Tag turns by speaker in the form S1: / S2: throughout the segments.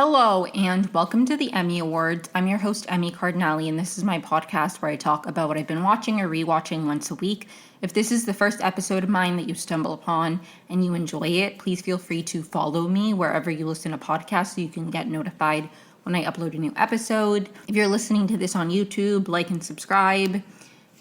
S1: Hello and welcome to the Emmy Awards. I'm your host, Emmy Cardinale, and this is my podcast where I talk about what I've been watching or rewatching once a week. If this is the first episode of mine that you stumble upon and you enjoy it, please feel free to follow me wherever you listen to podcasts so you can get notified when I upload a new episode. If you're listening to this on YouTube, like and subscribe.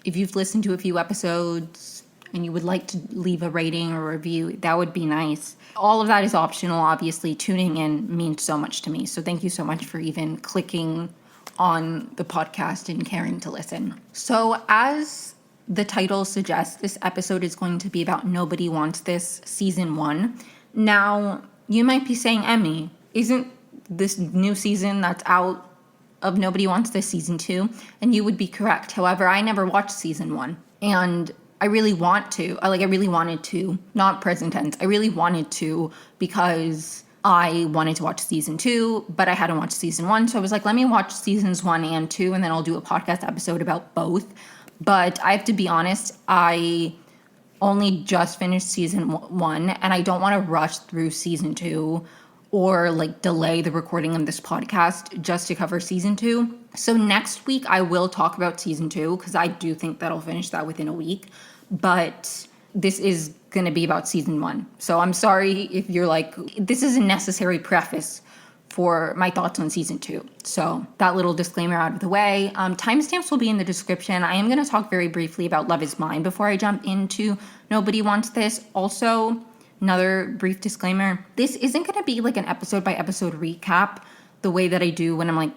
S1: If you've listened to a few episodes and you would like to leave a rating or review, that would be nice. All of that is optional, obviously. Tuning in means so much to me. So thank you so much for even clicking on the podcast and caring to listen. So as the title suggests, this episode is going to be about Nobody Wants This Season 1. Now, you might be saying, Emmy, isn't this new season that's out of Nobody Wants This Season 2? And you would be correct. However, I never watched Season 1. And I really wanted to, not present tense. I really wanted to because I wanted to watch season 2, but I hadn't watched season 1. So I was like, let me watch seasons 1 and 2, and then I'll do a podcast episode about both. But I have to be honest, I only just finished season 1, and I don't want to rush through season 2 or delay the recording of this podcast just to cover season 2. So next week I will talk about season 2 because I do think that I'll finish that within a week. But this is going to be about season 1. So I'm sorry if you're like, this is a necessary preface for my thoughts on season 2. So that little disclaimer out of the way. Timestamps will be in the description. I am going to talk very briefly about Love Is Blind before I jump into Nobody Wants This. Also, another brief disclaimer. This isn't going to be like an episode by episode recap the way that I do when I'm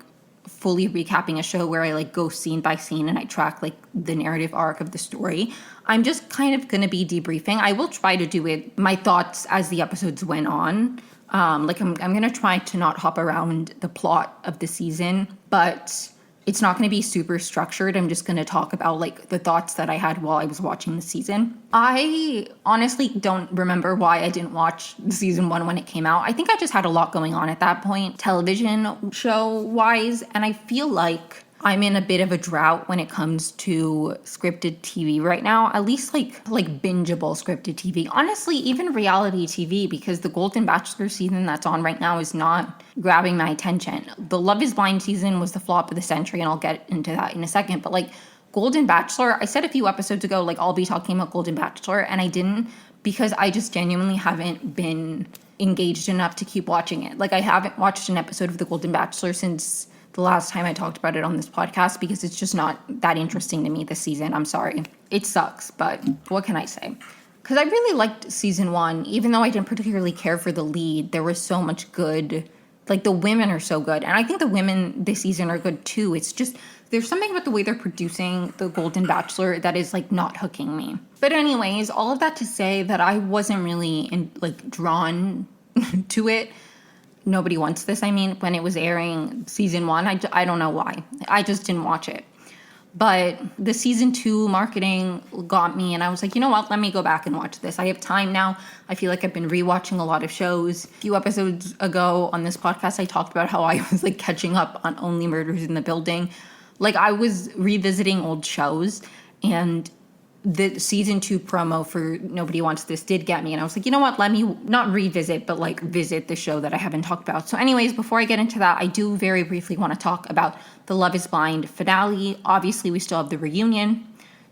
S1: fully recapping a show where I go scene by scene and I track the narrative arc of the story. I'm just kind of going to be debriefing. I will try to do it, my thoughts as the episodes went on. I'm going to try to not hop around the plot of the season, but it's not going to be super structured. I'm just going to talk about the thoughts that I had while I was watching the season. I honestly don't remember why I didn't watch season 1 when it came out. I think I just had a lot going on at that point, television show wise. And I feel like I'm in a bit of a drought when it comes to scripted TV right now, at least bingeable scripted TV. Honestly, even reality TV, because the Golden Bachelor season that's on right now is not grabbing my attention. The Love Is Blind season was the flop of the century, and I'll get into that in a second. But Golden Bachelor, I said a few episodes ago, I'll be talking about Golden Bachelor, and I didn't because I just genuinely haven't been engaged enough to keep watching it. I haven't watched an episode of The Golden Bachelor since the last time I talked about it on this podcast because it's just not that interesting to me this season. I'm sorry. It sucks, but what can I say? Because I really liked season 1, even though I didn't particularly care for the lead. There was so much good. The women are so good. And I think the women this season are good too. It's just, there's something about the way they're producing The Golden Bachelor that is not hooking me. But anyways, all of that to say that I wasn't really drawn to it. Nobody Wants This, when it was airing season 1. I don't know why. I just didn't watch it. But the season 2 marketing got me, and I was like, you know what? Let me go back and watch this. I have time now. I feel like I've been rewatching a lot of shows. A few episodes ago on this podcast, I talked about how I was catching up on Only Murders in the Building. I was revisiting old shows, and the season 2 promo for Nobody Wants This did get me. And I was like, you know what? Let me not revisit, but visit the show that I haven't talked about. So anyways, before I get into that, I do very briefly want to talk about the Love Is Blind finale. Obviously, we still have the reunion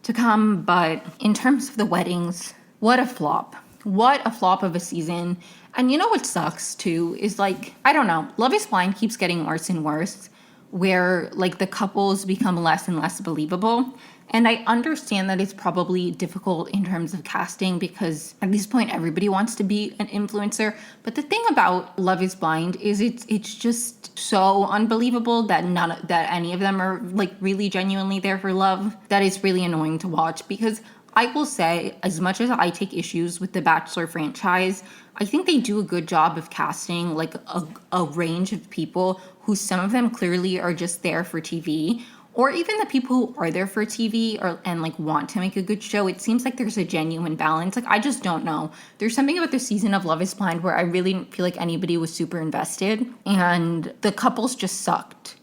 S1: to come. But in terms of the weddings, what a flop. What a flop of a season. And you know what sucks too is I don't know. Love Is Blind keeps getting worse and worse, where the couples become less and less believable. And I understand that it's probably difficult in terms of casting because at this point everybody wants to be an influencer. But the thing about Love Is Blind is it's just so unbelievable that any of them are really genuinely there for love. That is really annoying to watch because I will say, as much as I take issues with the Bachelor franchise, I think they do a good job of casting a range of people who some of them clearly are just there for TV. Or even the people who are there for TV and want to make a good show. It seems like there's a genuine balance. I just don't know. There's something about the season of Love Is Blind where I really didn't feel like anybody was super invested. And the couples just sucked.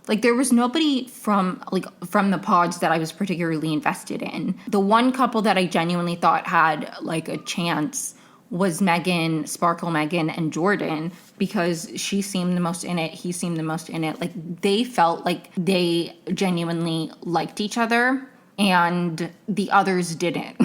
S1: There was nobody from the pods that I was particularly invested in. The one couple that I genuinely thought had a chance was Megan, Sparkle Megan, and Jordan, because she seemed the most in it, he seemed the most in it. Like, they felt like they genuinely liked each other, and the others didn't.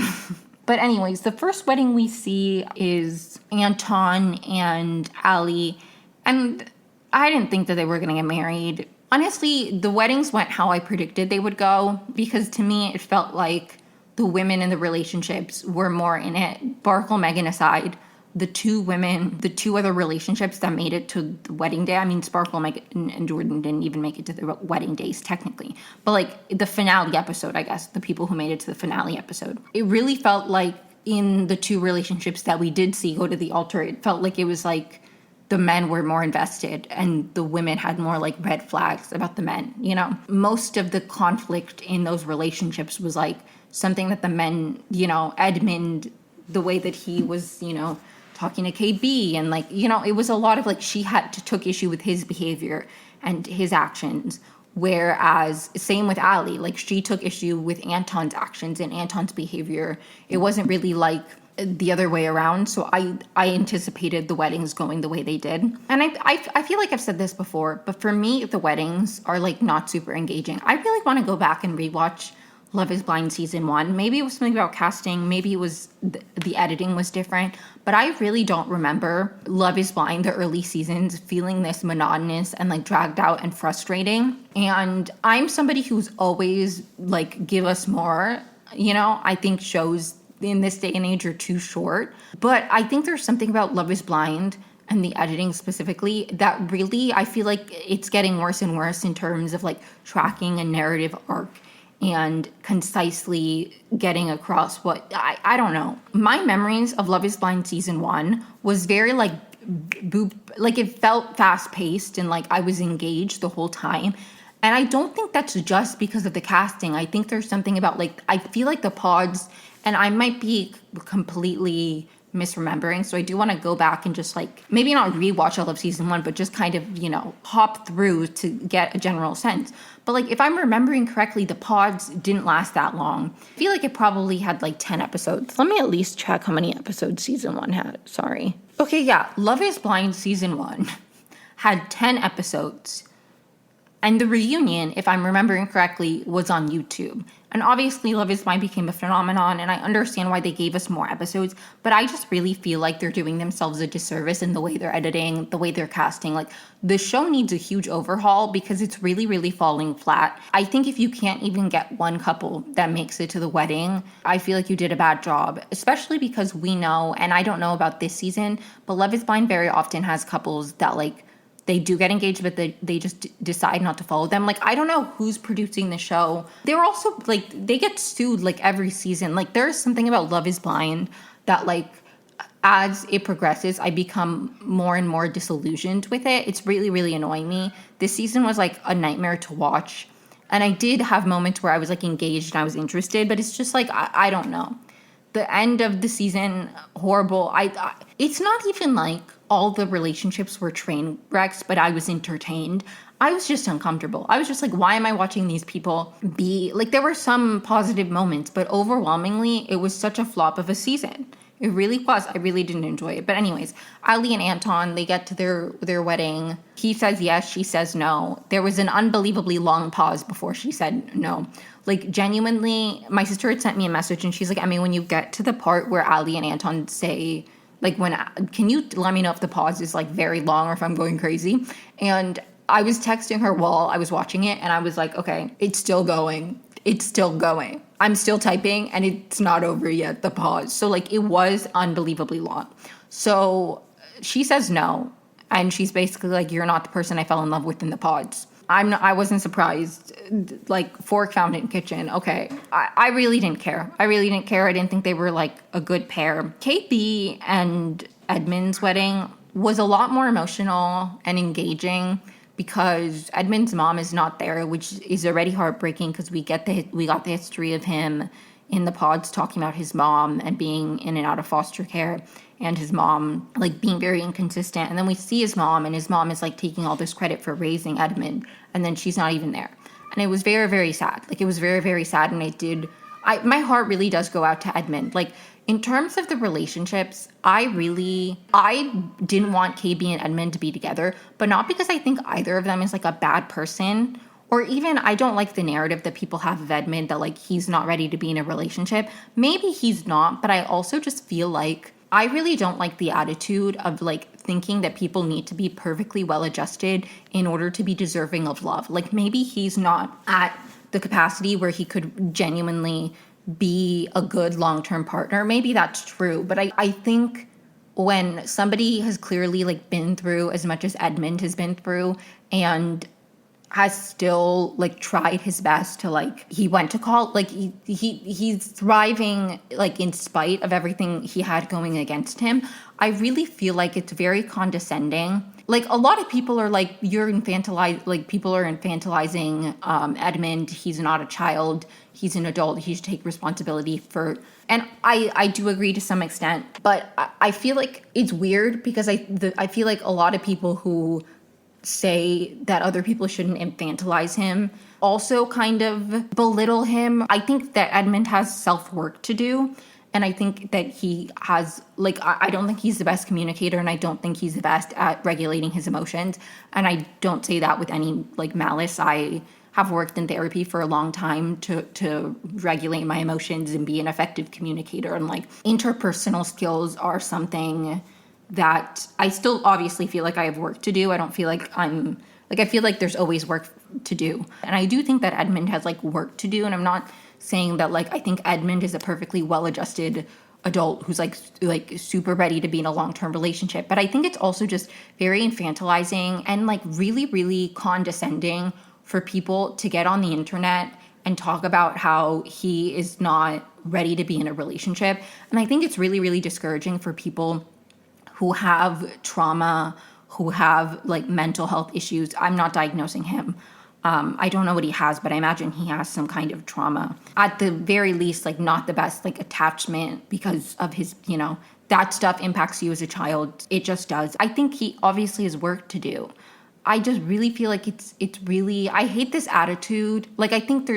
S1: But anyways, the first wedding we see is Anton and Ali, and I didn't think that they were going to get married. Honestly, the weddings went how I predicted they would go, because to me it felt like the women in the relationships were more in it. Sparkle, Megan aside, the two other relationships that made it to the wedding day. I mean, Sparkle, Megan, and Jordan didn't even make it to the wedding days technically. But like the finale episode, I guess, the people who made it to the finale episode. It really felt like in the two relationships that we did see go to the altar, it felt like it was like the men were more invested and the women had more like red flags about the men, you know? Most of the conflict in those relationships was like something that the men, you know, Edmund, the way that he was, you know, talking to KB, and like, you know, it was a lot of like took issue with his behavior and his actions. Whereas same with Ali, like she took issue with Anton's actions and Anton's behavior. It wasn't really like the other way around. So I anticipated the weddings going the way they did. And I feel like I've said this before, but for me, the weddings are like not super engaging. I really want to go back and rewatch Love is Blind season 1. Maybe it was something about casting. Maybe it was the editing was different. But I really don't remember Love is Blind, the early seasons, feeling this monotonous and like dragged out and frustrating. And I'm somebody who's always like, give us more. You know, I think shows in this day and age are too short. But I think there's something about Love is Blind and the editing specifically that really, I feel like it's getting worse and worse in terms of like tracking a narrative arc and concisely getting across what I don't know. My memories of Love is Blind season 1 was very like like it felt fast paced and like I was engaged the whole time. And I don't think that's just because of the casting. I think there's something about like, I feel like the pods, and I might be completely misremembering, so I do want to go back and just like maybe not rewatch all of season 1, but just kind of, you know, hop through to get a general sense. But like if I'm remembering correctly, the pods didn't last that long. I feel like it probably had like 10 episodes. Let me at least check how many episodes season 1 had. Sorry. Okay, yeah, Love is Blind season 1 had 10 episodes. And the reunion, if I'm remembering correctly, was on YouTube. And obviously Love is Blind became a phenomenon, and I understand why they gave us more episodes, but I just really feel like they're doing themselves a disservice in the way they're editing, the way they're casting. Like, the show needs a huge overhaul because it's really, really falling flat. I think if you can't even get one couple that makes it to the wedding, I feel like you did a bad job, especially because we know, and I don't know about this season, but Love is Blind very often has couples that like, they do get engaged, but they just decide not to follow them. Like, I don't know who's producing the show. They were also, like, they get sued, like, every season. Like, there's something about Love is Blind that, like, as it progresses, I become more and more disillusioned with it. It's really, really annoying me. This season was, like, a nightmare to watch. And I did have moments where I was, like, engaged and I was interested, but it's just, like, I don't know. The end of the season, horrible. It's not even, like, all the relationships were train wrecks, but I was entertained. I was just uncomfortable. I was just like, why am I watching these people be... Like, there were some positive moments, but overwhelmingly, it was such a flop of a season. It really was. I really didn't enjoy it. But anyways, Ali and Anton, they get to their wedding. He says yes, she says no. There was an unbelievably long pause before she said no. Like, genuinely, my sister had sent me a message, and she's like, I mean, when you get to the part where Ali and Anton say... Like, can you let me know if the pause is, like, very long or if I'm going crazy? And I was texting her while I was watching it, and I was like, okay, it's still going. It's still going. I'm still typing, and it's not over yet, the pause. So, like, it was unbelievably long. So she says no, and she's basically like, you're not the person I fell in love with in the pods. I wasn't surprised. Like, fork found in kitchen. Okay. I really didn't care. I didn't think they were, like, a good pair. KB and Edmund's wedding was a lot more emotional and engaging because Edmund's mom is not there, which is already heartbreaking because we got the history of him in the pods talking about his mom and being in and out of foster care, and his mom, like, being very inconsistent. And then we see his mom, and his mom is, like, taking all this credit for raising Edmund, and then she's not even there. And it was very, very sad. Like, it was very, very sad, and my heart really does go out to Edmund. Like, In terms of the relationships, I didn't want KB and Edmund to be together, but not because I think either of them is like a bad person, or even I don't like the narrative that people have of Edmund that like he's not ready to be in a relationship. Maybe he's not, but I also just feel like I really don't like the attitude of like thinking that people need to be perfectly well adjusted in order to be deserving of love. Like maybe he's not at the capacity where he could genuinely be a good long-term partner. Maybe that's true, but I think when somebody has clearly like been through as much as Edmund has been through and has still like tried his best to like he went to college, like he's thriving like in spite of everything he had going against him. I really feel like it's very condescending. Like a lot of people are like people are infantilizing Edmund. He's not a child, he's an adult, he should take responsibility for, and I do agree to some extent, but I feel like it's weird because I feel like a lot of people who say that other people shouldn't infantilize him also kind of belittle him. I think that Edmund has self-work to do, and I think that he has like I don't think he's the best communicator, and I don't think he's the best at regulating his emotions, and I don't say that with any like malice. I have worked in therapy for a long time to regulate my emotions and be an effective communicator, and like interpersonal skills are something that I still obviously feel like I have work to do. I don't feel like I feel like there's always work to do. And I do think that Edmund has like work to do. And I'm not saying that like I think Edmund is a perfectly well-adjusted adult who's like super ready to be in a long-term relationship. But I think it's also just very infantilizing and like really, really condescending for people to get on the internet and talk about how he is not ready to be in a relationship. And I think it's really, really discouraging for people who have trauma, who have like mental health issues. I'm not diagnosing him. I don't know what he has, but I imagine he has some kind of trauma. At the very least, like not the best like attachment because of his, that stuff impacts you as a child. It just does. I think he obviously has work to do. I just really feel like it's really, I hate this attitude. Like I think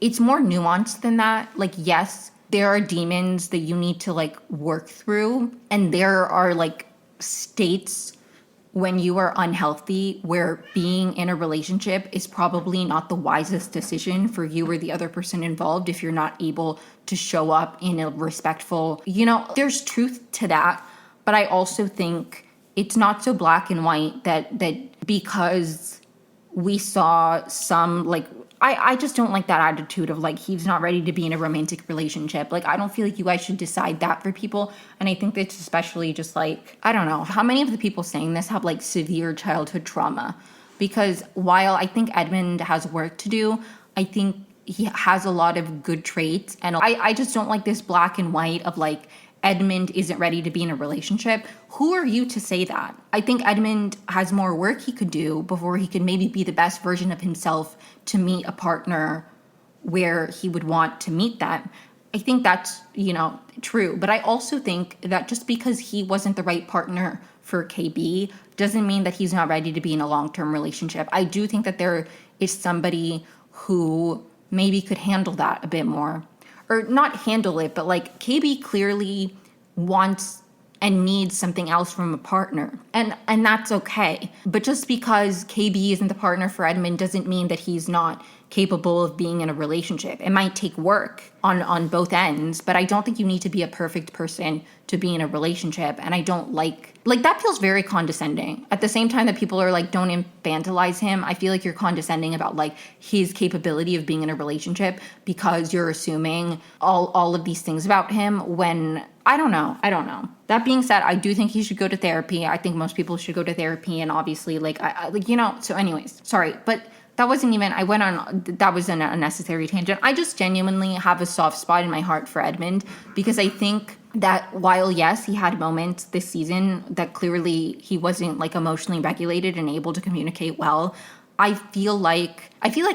S1: it's more nuanced than that. Like, yes, there are demons that you need to like work through, and there are like states when you are unhealthy where being in a relationship is probably not the wisest decision for you or the other person involved if you're not able to show up in a respectful, there's truth to that. But I also think it's not so black and white that because we saw some like I just don't like that attitude of like he's not ready to be in a romantic relationship. Like I don't feel like you guys should decide that for people. And I think that's especially just like, I don't know, how many of the people saying this have like severe childhood trauma? Because while I think Edmund has work to do, I think he has a lot of good traits. And I just don't like this black and white of like Edmund isn't ready to be in a relationship. Who are you to say that? I think Edmund has more work he could do before he could maybe be the best version of himself to meet a partner where he would want to meet them. I think that's, true. But I also think that just because he wasn't the right partner for KB doesn't mean that he's not ready to be in a long-term relationship. I do think that there is somebody who maybe could handle that a bit more. Or not handle it, but like KB clearly wants and needs something else from a partner. And that's okay. But just because KB isn't the partner for Edmund doesn't mean that he's not capable of being in a relationship. It might take work on both ends, but I don't think you need to be a perfect person to be in a relationship. And I don't like that feels very condescending. At the same time that people are like, don't infantilize him, I feel like you're condescending about like his capability of being in a relationship because you're assuming all of these things about him when I don't know. That being said, I do think he should go to therapy. I think most people should go to therapy, and obviously so anyways, sorry, but that wasn't even, that was an unnecessary tangent. I just genuinely have a soft spot in my heart for Edmund because I think that while, yes, he had moments this season that clearly he wasn't like emotionally regulated and able to communicate well, I feel like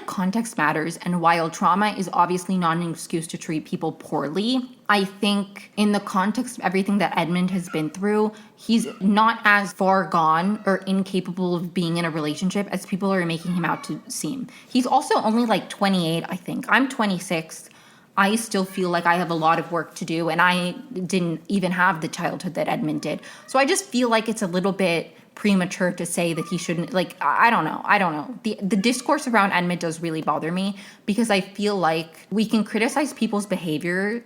S1: context matters. And while trauma is obviously not an excuse to treat people poorly, I think in the context of everything that Edmund has been through, he's not as far gone or incapable of being in a relationship as people are making him out to seem. He's also only like 28, I think. I'm 26. I still feel like I have a lot of work to do, and I didn't even have the childhood that Edmund did. So I just feel like it's a little bit premature to say that he shouldn't, like, I don't know. The discourse around Edmund does really bother me, because I feel like we can criticize people's behavior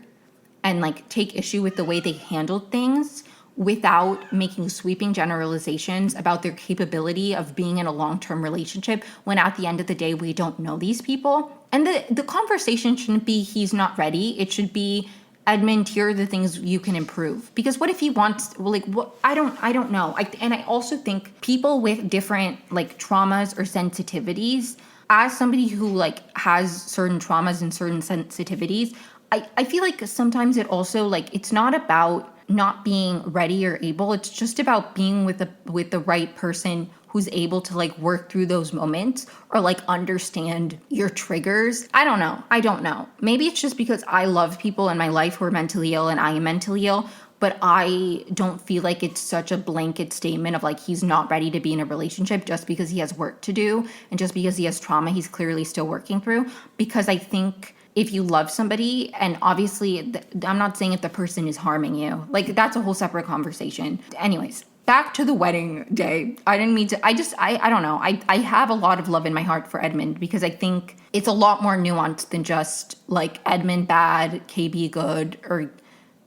S1: and like take issue with the way they handled things without making sweeping generalizations about their capability of being in a long-term relationship, when at the end of the day we don't know these people. And the conversation shouldn't be he's not ready. It should be, Edmund, here are the things you can improve. Because what if he wants, like, what? I don't know. And I also think people with different like traumas or sensitivities, as somebody who like has certain traumas and certain sensitivities, I feel like sometimes it also, like, it's not about not being ready or able. It's just about being with the right person who's able to like work through those moments or like understand your triggers. I don't know. Maybe it's just because I love people in my life who are mentally ill and I am mentally ill, but I don't feel like it's such a blanket statement of like he's not ready to be in a relationship just because he has work to do and just because he has trauma he's clearly still working through. Because I think if you love somebody, and obviously I'm not saying if the person is harming you, like that's a whole separate conversation. Anyways, back to the wedding day. I didn't mean to, I don't know. I have a lot of love in my heart for Edmund, because I think it's a lot more nuanced than just like Edmund bad, KB good, or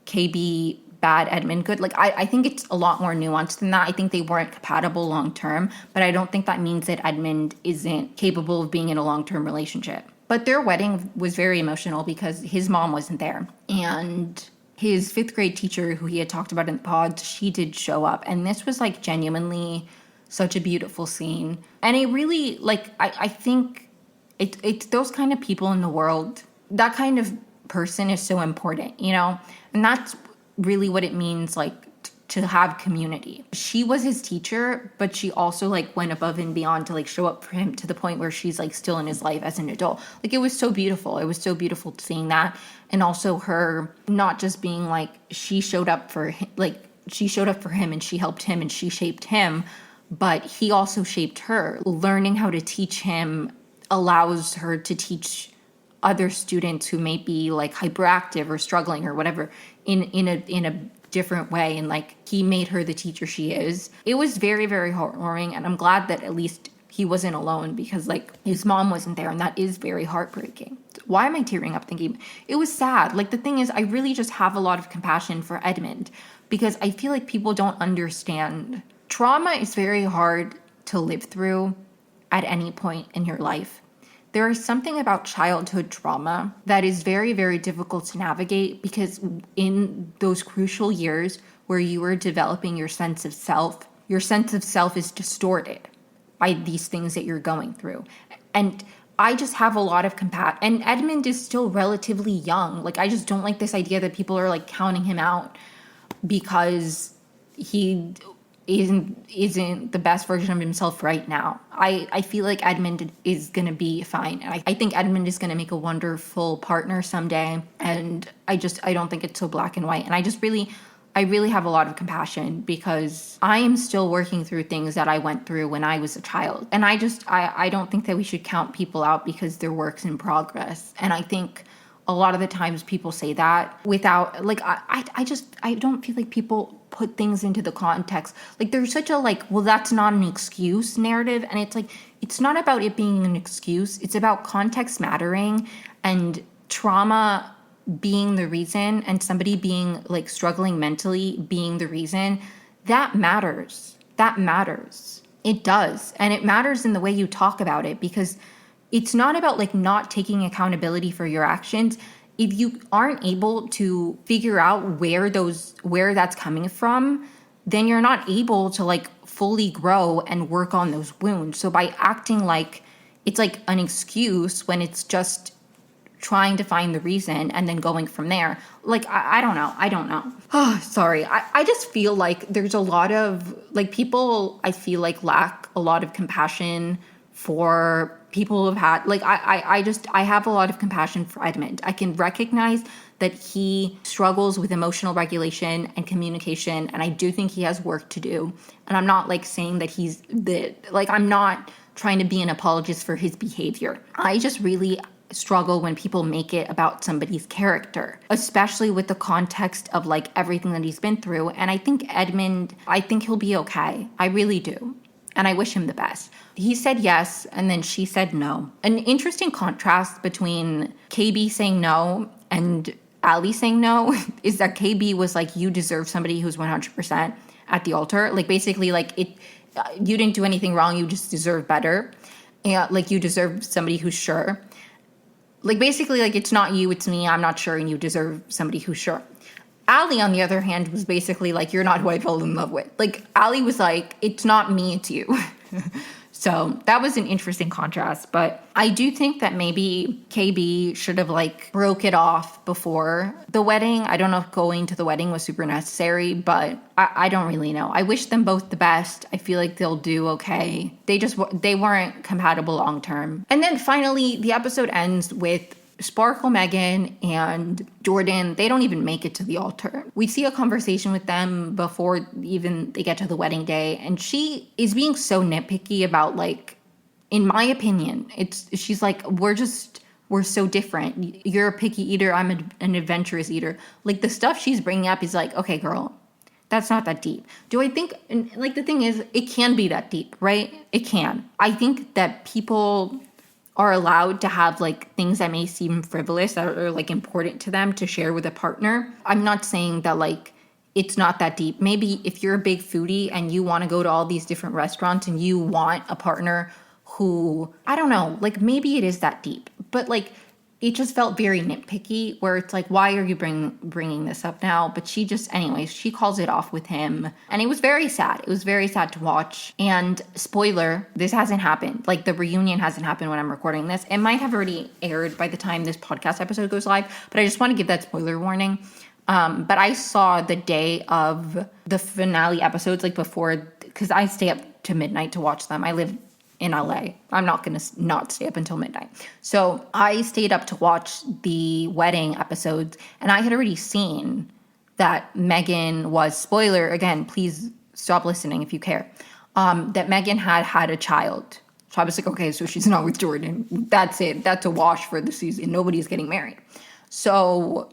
S1: KB bad, Edmund good. Like I think it's a lot more nuanced than that. I think they weren't compatible long term, but I don't think that means that Edmund isn't capable of being in a long-term relationship. But their wedding was very emotional because his mom wasn't there. And his 5th grade teacher, who he had talked about in the pod, she did show up. And this was like genuinely such a beautiful scene. And it really, like, I think it's those kind of people in the world, that kind of person is so important, you know? And that's really what it means, like, to have community. She was his teacher, but she also like went above and beyond to like show up for him to the point where she's like still in his life as an adult. Like it was so beautiful. It was so beautiful seeing that. And also her not just being like, she showed up for him, like she showed up for him and she helped him and she shaped him, but he also shaped her. Learning how to teach him allows her to teach other students who may be like hyperactive or struggling or whatever in a different way. And like he made her the teacher she is. It was very, very heartwarming, and I'm glad that at least he wasn't alone, because like his mom wasn't there, and that is very heartbreaking. Why am I tearing up thinking? It was sad. Like the thing is, I really just have a lot of compassion for Edmund, because I feel like people don't understand. Trauma is very hard to live through at any point in your life. There is something about childhood trauma that is very, very difficult to navigate, because in those crucial years where you are developing your sense of self is distorted by these things that you're going through. And I just have a lot of compassion. And Edmund is still relatively young. Like, I just don't like this idea that people are like counting him out because he isn't the best version of himself right now. I feel like Edmund is going to be fine. And I think Edmund is going to make a wonderful partner someday. And I don't think it's so black and white. And I really have a lot of compassion, because I am still working through things that I went through when I was a child. And I don't think that we should count people out because they're works in progress. And I think a lot of the times people say that without, like, I don't feel like people put things into the context. Like, there's such a, like, well, that's not an excuse narrative. And it's like, it's not about it being an excuse. It's about context mattering and trauma being the reason, and somebody being, like, struggling mentally being the reason. That matters. That matters. It does. And it matters in the way you talk about it, because it's not about like not taking accountability for your actions. If you aren't able to figure out where that's coming from, then you're not able to like fully grow and work on those wounds. So by acting like it's like an excuse when it's just trying to find the reason and then going from there, like, I don't know. Oh, sorry. I just feel like there's a lot of like people, I feel like, lack a lot of compassion for people who have had, like, I have a lot of compassion for Edmund. I can recognize that he struggles with emotional regulation and communication, and I do think he has work to do. And I'm not like saying that I'm not trying to be an apologist for his behavior. I just really struggle when people make it about somebody's character, especially with the context of like everything that he's been through. And I think Edmund, I think he'll be okay. I really do. And I wish him the best. He said yes, and then she said no. An interesting contrast between KB saying no and Ali saying no is that KB was like, you deserve somebody who's 100% at the altar. Like, basically, like, you didn't do anything wrong, you just deserve better. And, like, you deserve somebody who's sure. Like, basically, like, it's not you, it's me, I'm not sure, and you deserve somebody who's sure. Ali, on the other hand, was basically like, you're not who I fell in love with. Like, Ali was like, it's not me, it's you. So that was an interesting contrast. But I do think that maybe KB should have like broke it off before the wedding. I don't know if going to the wedding was super necessary, but I don't really know. I wish them both the best. I feel like they'll do okay. They weren't compatible long term. And then finally, the episode ends with Sparkle, Megan, and Jordan. They don't even make it to the altar. We see a conversation with them before even they get to the wedding day, and she is being so nitpicky about, like, in my opinion, she's like, we're so different. You're a picky eater, I'm an adventurous eater. Like, the stuff she's bringing up is like, okay, girl, that's not that deep. Do I think, like, the thing is, it can be that deep, right? It can. I think that people are allowed to have like things that may seem frivolous that are like important to them to share with a partner. I'm not saying that like it's not that deep. Maybe if you're a big foodie and you want to go to all these different restaurants and you want a partner who, I don't know, like maybe it is that deep. But like it just felt very nitpicky where it's like, why are you bringing this up now? But she just, anyways, she calls it off with him. And it was very sad. It was very sad to watch. And spoiler, this hasn't happened. Like, the reunion hasn't happened when I'm recording this. It might have already aired by the time this podcast episode goes live, but I just want to give that spoiler warning. But I saw the day of the finale episodes, like before, because I stay up to midnight to watch them. I live in LA. I'm not going to not stay up until midnight. So I stayed up to watch the wedding episodes, and I had already seen that Megan was, spoiler, again, please stop listening if you care, that Megan had a child. So I was like, okay, so she's not with Jordan. That's it. That's a wash for the season. Nobody's getting married. So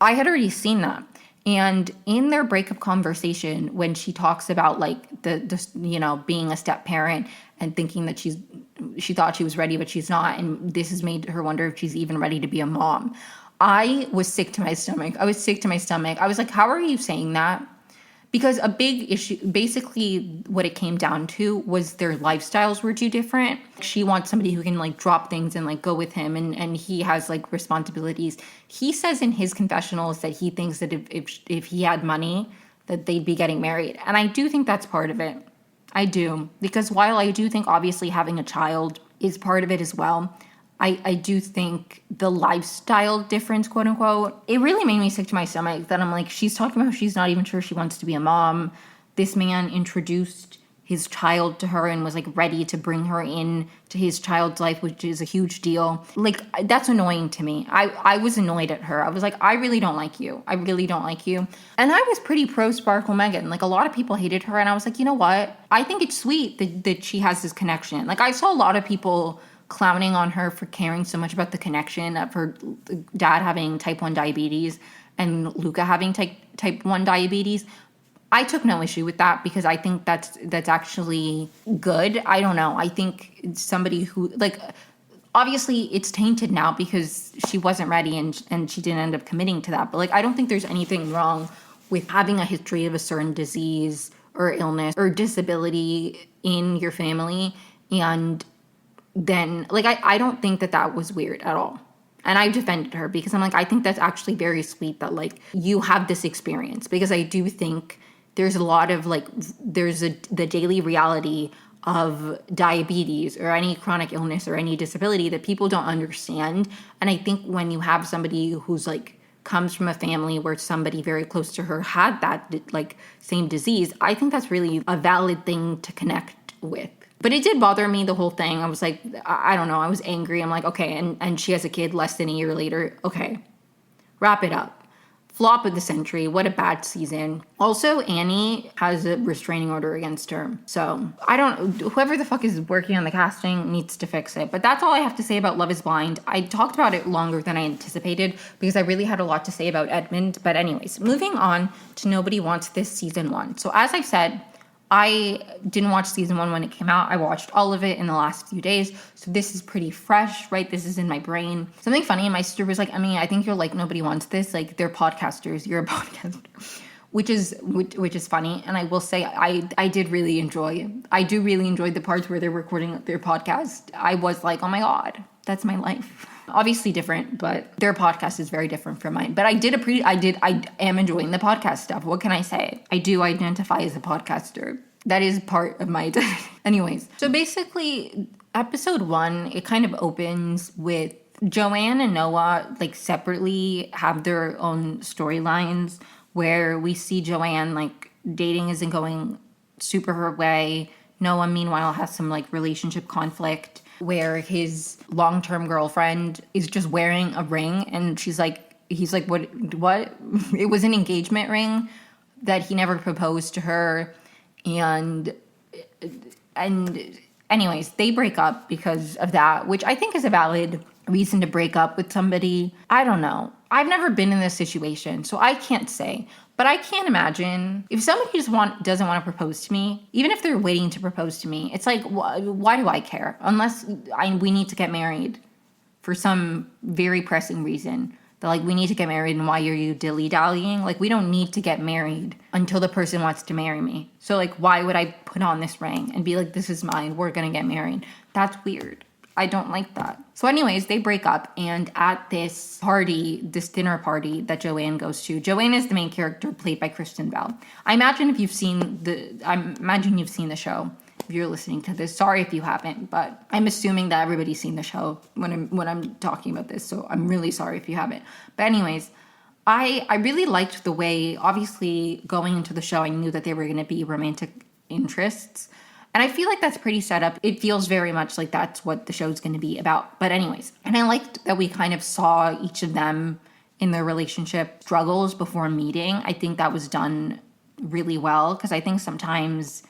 S1: I had already seen that. And in their breakup conversation, when she talks about like the you know, being a step parent and thinking that she thought she was ready, but she's not, and this has made her wonder if she's even ready to be a mom, I was sick to my stomach. I was like, how are you saying that? Because a big issue, basically what it came down to was their lifestyles were too different. She wants somebody who can like drop things and like go with him, and he has like responsibilities. He says in his confessionals that he thinks that if he had money, that they'd be getting married. And I do think that's part of it. I do. Because while I do think obviously having a child is part of it as well, I do think the lifestyle difference, quote unquote, it really made me sick to my stomach that I'm like, she's talking about how she's not even sure she wants to be a mom. This man introduced his child to her and was like ready to bring her in to his child's life, which is a huge deal. Like, that's annoying to me. I was annoyed at her. I was like, I really don't like you. I really don't like you. And I was pretty pro Sparkle Megan. Like, a lot of people hated her, and I was like, you know what? I think it's sweet that she has this connection. Like, I saw a lot of people clowning on her for caring so much about the connection of her dad having type 1 diabetes and Luca having type 1 diabetes. I took no issue with that because I think that's actually good. I don't know. I think somebody who, like, obviously it's tainted now because she wasn't ready and she didn't end up committing to that. But like, I don't think there's anything wrong with having a history of a certain disease or illness or disability in your family, and then, like, I don't think that was weird at all. And I defended her because I'm like, I think that's actually very sweet that, like, you have this experience. Because I do think there's a lot of, like, the daily reality of diabetes or any chronic illness or any disability that people don't understand. And I think when you have somebody who's, like, comes from a family where somebody very close to her had that, like, same disease, I think that's really a valid thing to connect with. But it did bother me, the whole thing. I was like, I don't know. I was angry. I'm like, okay, and she has a kid less than a year later. Okay, wrap it up. Flop of the century. What a bad season. Also, Annie has a restraining order against her. So, whoever the fuck is working on the casting needs to fix it. But that's all I have to say about Love is Blind. I talked about it longer than I anticipated because I really had a lot to say about Edmund. But anyways, moving on to Nobody Wants This season 1. So, as I've said, I didn't watch season 1 when it came out. I watched all of it in the last few days. So this is pretty fresh, right? This is in my brain. Something funny, my sister was like, I think you're like, Nobody Wants This. Like, they're podcasters. You're a podcaster. Which is funny. And I will say, I do really enjoy the parts where they're recording their podcast. I was like, oh my God, that's my life. Obviously different, but their podcast is very different from mine. But I am enjoying the podcast stuff. What can I say? I do identify as a podcaster. That is part of my identity. Anyways, so basically episode 1, it kind of opens with Joanne and Noah like separately have their own storylines where we see Joanne like dating isn't going super her way. Noah meanwhile has some like relationship conflict where his long-term girlfriend is just wearing a ring and he's like, what? It was an engagement ring that he never proposed to her. And anyways, they break up because of that, which I think is a valid reason to break up with somebody. I don't know. I've never been in this situation, so I can't say. But I can't imagine if somebody doesn't want to propose to me, even if they're waiting to propose to me. It's like, why do I care? Unless we need to get married for some very pressing reason. That like we need to get married, and why are you dilly-dallying? Like we don't need to get married until the person wants to marry me. So like why would I put on this ring and be like, this is mine, we're gonna get married? That's weird. I don't like that. So anyways, they break up, and at this dinner party that Joanne goes to, Joanne is the main character played by Kristen Bell. I imagine you've seen the show. If you're listening to this, sorry if you haven't, but I'm assuming that everybody's seen the show when I'm talking about this, so I'm really sorry if you haven't. But anyways, I really liked the way, obviously going into the show, I knew that they were going to be romantic interests. And I feel like that's pretty set up. It feels very much like that's what the show's going to be about. But anyways, and I liked that we kind of saw each of them in their relationship struggles before meeting. I think that was done really well because I think sometimes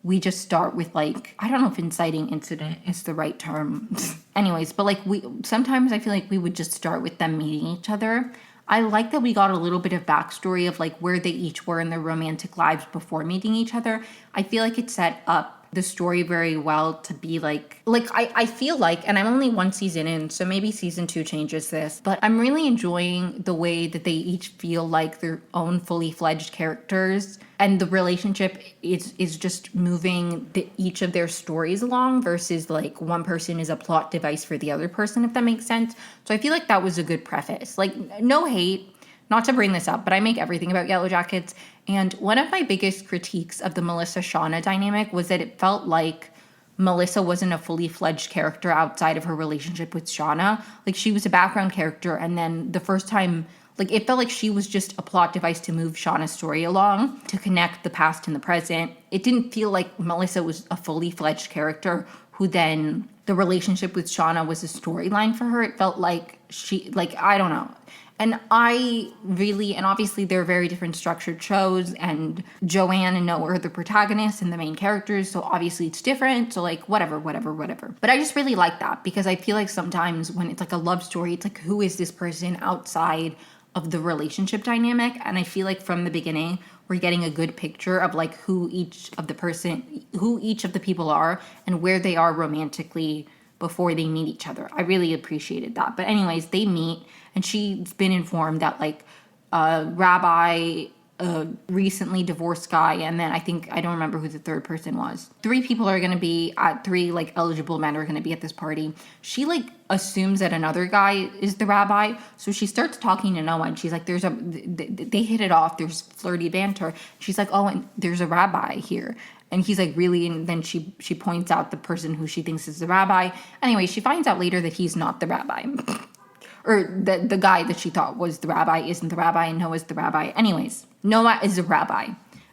S1: we just start with like, I don't know if inciting incident is the right term. Anyways, but like sometimes I feel like we would just start with them meeting each other. I like that we got a little bit of backstory of like where they each were in their romantic lives before meeting each other. I feel like it set up the story very well to be like I feel like, and I'm only 1 season in, so maybe season 2 changes this, but I'm really enjoying the way that they each feel like their own fully fledged characters, and the relationship is just moving each of their stories along versus like one person is a plot device for the other person, if that makes sense. So I feel like that was a good preface. Like, no hate, not to bring this up, but I make everything about Yellow Jackets. And one of my biggest critiques of the Melissa-Shauna dynamic was that it felt like Melissa wasn't a fully fledged character outside of her relationship with Shauna. Like, she was a background character, and then the first time, like, it felt like she was just a plot device to move Shauna's story along, to connect the past and the present. It didn't feel like Melissa was a fully fledged character who then the relationship with Shauna was a storyline for her. It felt like she, like, I don't know. And and obviously they're very different structured shows, and Joanne and Noah are the protagonists and the main characters, so obviously it's different, so like whatever. But I just really like that, because I feel like sometimes when it's like a love story, it's like, who is this person outside of the relationship dynamic? And I feel like from the beginning, we're getting a good picture of like who each of the people are and where they are romantically before they meet each other. I really appreciated that. But anyways, they meet, and she's been informed that like rabbi, recently divorced guy, and then I don't remember who the third person was. 3 people are going to be at 3 like eligible men are going to be at this party. She like assumes that another guy is the rabbi, so she starts talking to Noah, and she's like, they hit it off, there's flirty banter. She's like, oh, and there's a rabbi here. And he's like, really? And then she points out the person who she thinks is the rabbi. Anyway, she finds out later that he's not the rabbi. Or the guy that she thought was the rabbi isn't the rabbi, and Noah's the rabbi. Anyways, Noah is a rabbi.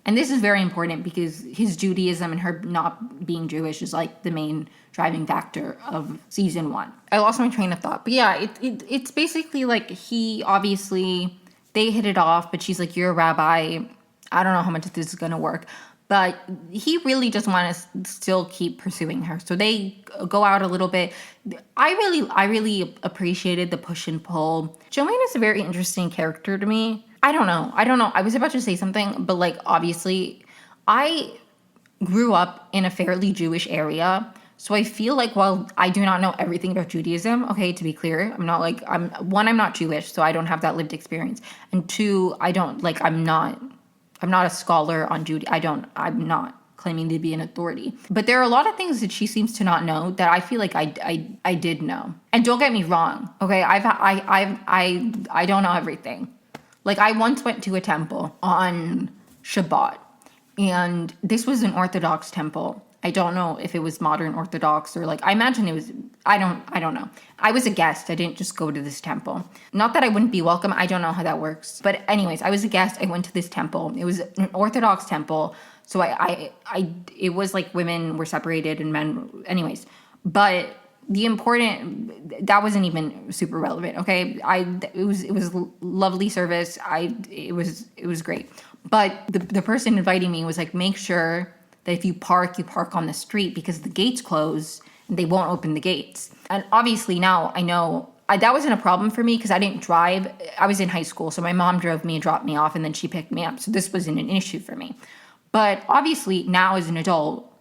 S1: And this is very important because his Judaism and her not being Jewish is like the main driving factor of season 1. I lost my train of thought. But yeah, it's basically like he obviously, they hit it off, but she's like, you're a rabbi. I don't know how much this is going to work. But he really just wants to still keep pursuing her. So they go out a little bit. I really appreciated the push and pull. Joanne is a very interesting character to me. I don't know. I was about to say something, but like, obviously, I grew up in a fairly Jewish area. So I feel like while I do not know everything about Judaism, okay, to be clear, I'm not Jewish, so I don't have that lived experience. And two, I'm not a scholar on Judaism. I'm not claiming to be an authority. But there are a lot of things that she seems to not know that I feel like I did know. And don't get me wrong, okay? I don't know everything. Like, I once went to a temple on Shabbat, and this was an Orthodox temple. I don't know if it was modern Orthodox or like, I imagine it was, I don't know. I was a guest. I didn't just go to this temple. Not that I wouldn't be welcome. I don't know how that works. But anyways, I was a guest. I went to this temple. It was an Orthodox temple. So it was like women were separated and men, anyways. But that wasn't even super relevant. Okay. It was lovely service. It was great. But the person inviting me was like, make sure that if you park on the street because the gates close and they won't open the gates. And obviously now I know that wasn't a problem for me because I didn't drive. I was in high school, so my mom drove me and dropped me off, and then she picked me up. So this wasn't an issue for me. But obviously now as an adult,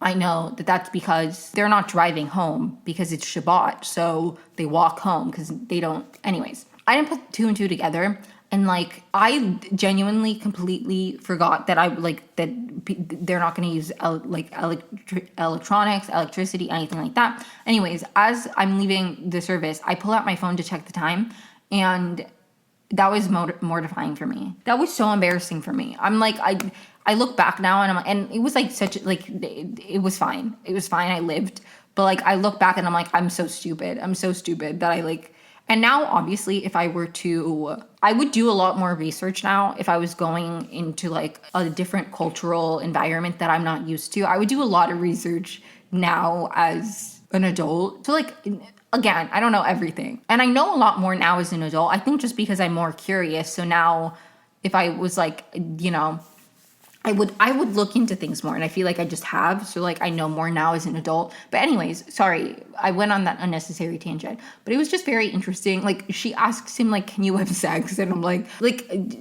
S1: I know that that's because they're not driving home because it's Shabbat. So they walk home because they don't. Anyways, I didn't put two and two together. And like, I genuinely completely forgot that they're not going to use electronics, electricity, anything like that. Anyways, as I'm leaving the service, I pull out my phone to check the time, and that was mortifying for me. That was so embarrassing for me. I'm like, I look back now and I'm like, and it was like it was fine. It was fine. I lived, but like, I look back and I'm like, I'm so stupid. I'm so stupid that I like. And now, obviously, if I were to, I would do a lot more research now if I was going into like a different cultural environment that I'm not used to. I would do a lot of research now as an adult. So like, again, I don't know everything. And I know a lot more now as an adult. I think just because I'm more curious. So now if I was like, I would look into things more, and I feel like I just have. So like, I know more now as an adult. But anyways, sorry, I went on that unnecessary tangent. But it was just very interesting. Like, she asks him like, "Can you have sex?" And I'm like,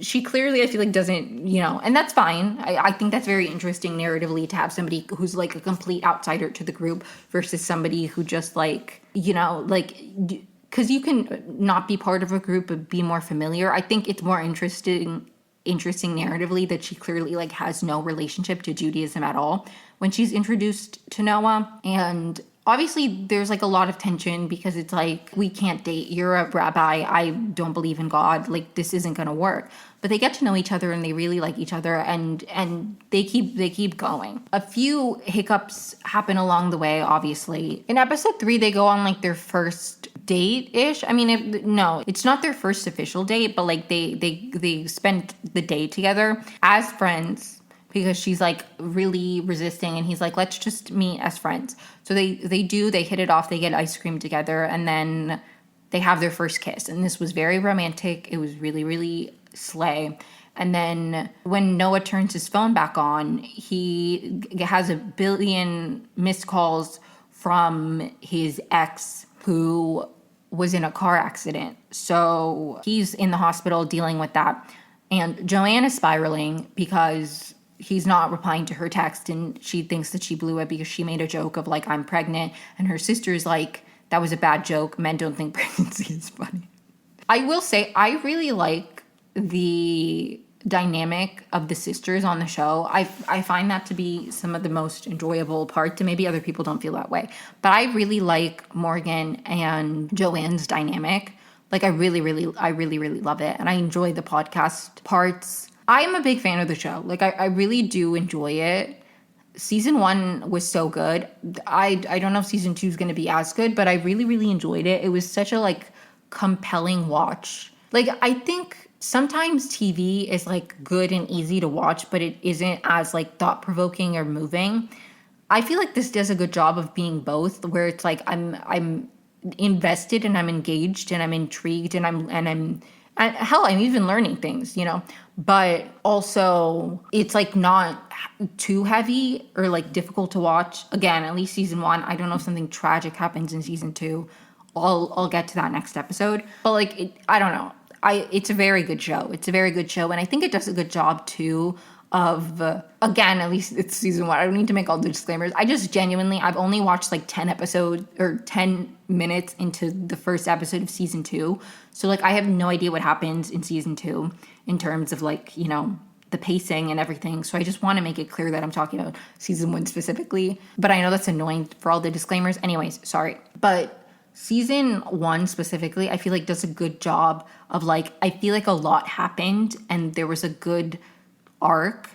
S1: she clearly, I feel like, doesn't, and that's fine. I think that's very interesting narratively to have somebody who's like a complete outsider to the group versus somebody who just like, because you can not be part of a group but be more familiar. I think it's more interesting narratively that she clearly like has no relationship to Judaism at all when she's introduced to Noah. And obviously there's like a lot of tension because it's like, we can't date, you're a rabbi, I don't believe in God, like this isn't gonna work. But they get to know each other and they really like each other, and they keep going. A few hiccups happen along the way, obviously. In episode 3, they go on like their first date-ish. I mean, no, it's not their first official date, but like they spend the day together as friends because she's like really resisting, and he's like, let's just meet as friends. So they hit it off, they get ice cream together, and then they have their first kiss. And this was very romantic. It was really, really slay. And then when Noah turns his phone back on, he has a billion missed calls from his ex who was in a car accident. So he's in the hospital dealing with that. And Joanne is spiraling because he's not replying to her text, and she thinks that she blew it because she made a joke of like, I'm pregnant. And her sister's like, that was a bad joke. Men don't think pregnancy is funny. I will say, I really like the dynamic of the sisters on the show. I find that to be some of the most enjoyable parts, and maybe other people don't feel that way. But I really like Morgan and Joanne's dynamic. Like, I really love it. And I enjoy the podcast parts. I am a big fan of the show. Like, I really do enjoy it. Season 1 was so good. I don't know if season 2 is going to be as good, but I really enjoyed it. It was such a like compelling watch. Like, I think sometimes TV is like good and easy to watch, but it isn't as like thought-provoking or moving. I feel like this does a good job of being both, where it's like I'm invested and I'm engaged and I'm intrigued and I'm And hell, I'm even learning things, you know, but also it's like not too heavy or like difficult to watch. Again, at least season 1. I don't know if something tragic happens in season 2. I'll get to that next episode. But like, I don't know. It's a very good show. It's a very good show, and I think it does a good job too of again, at least it's season 1. I don't need to make all the disclaimers. I just genuinely, I've only watched like 10 episodes or 10 minutes into the first episode of season 2. So like I have no idea what happens in season 2 in terms of like, you know, the pacing and everything. So I just want to make it clear that I'm talking about season 1 specifically. But I know that's annoying for all the disclaimers. Anyways, sorry. But season 1 specifically, I feel like does a good job of like, I feel like a lot happened and there was a good arc,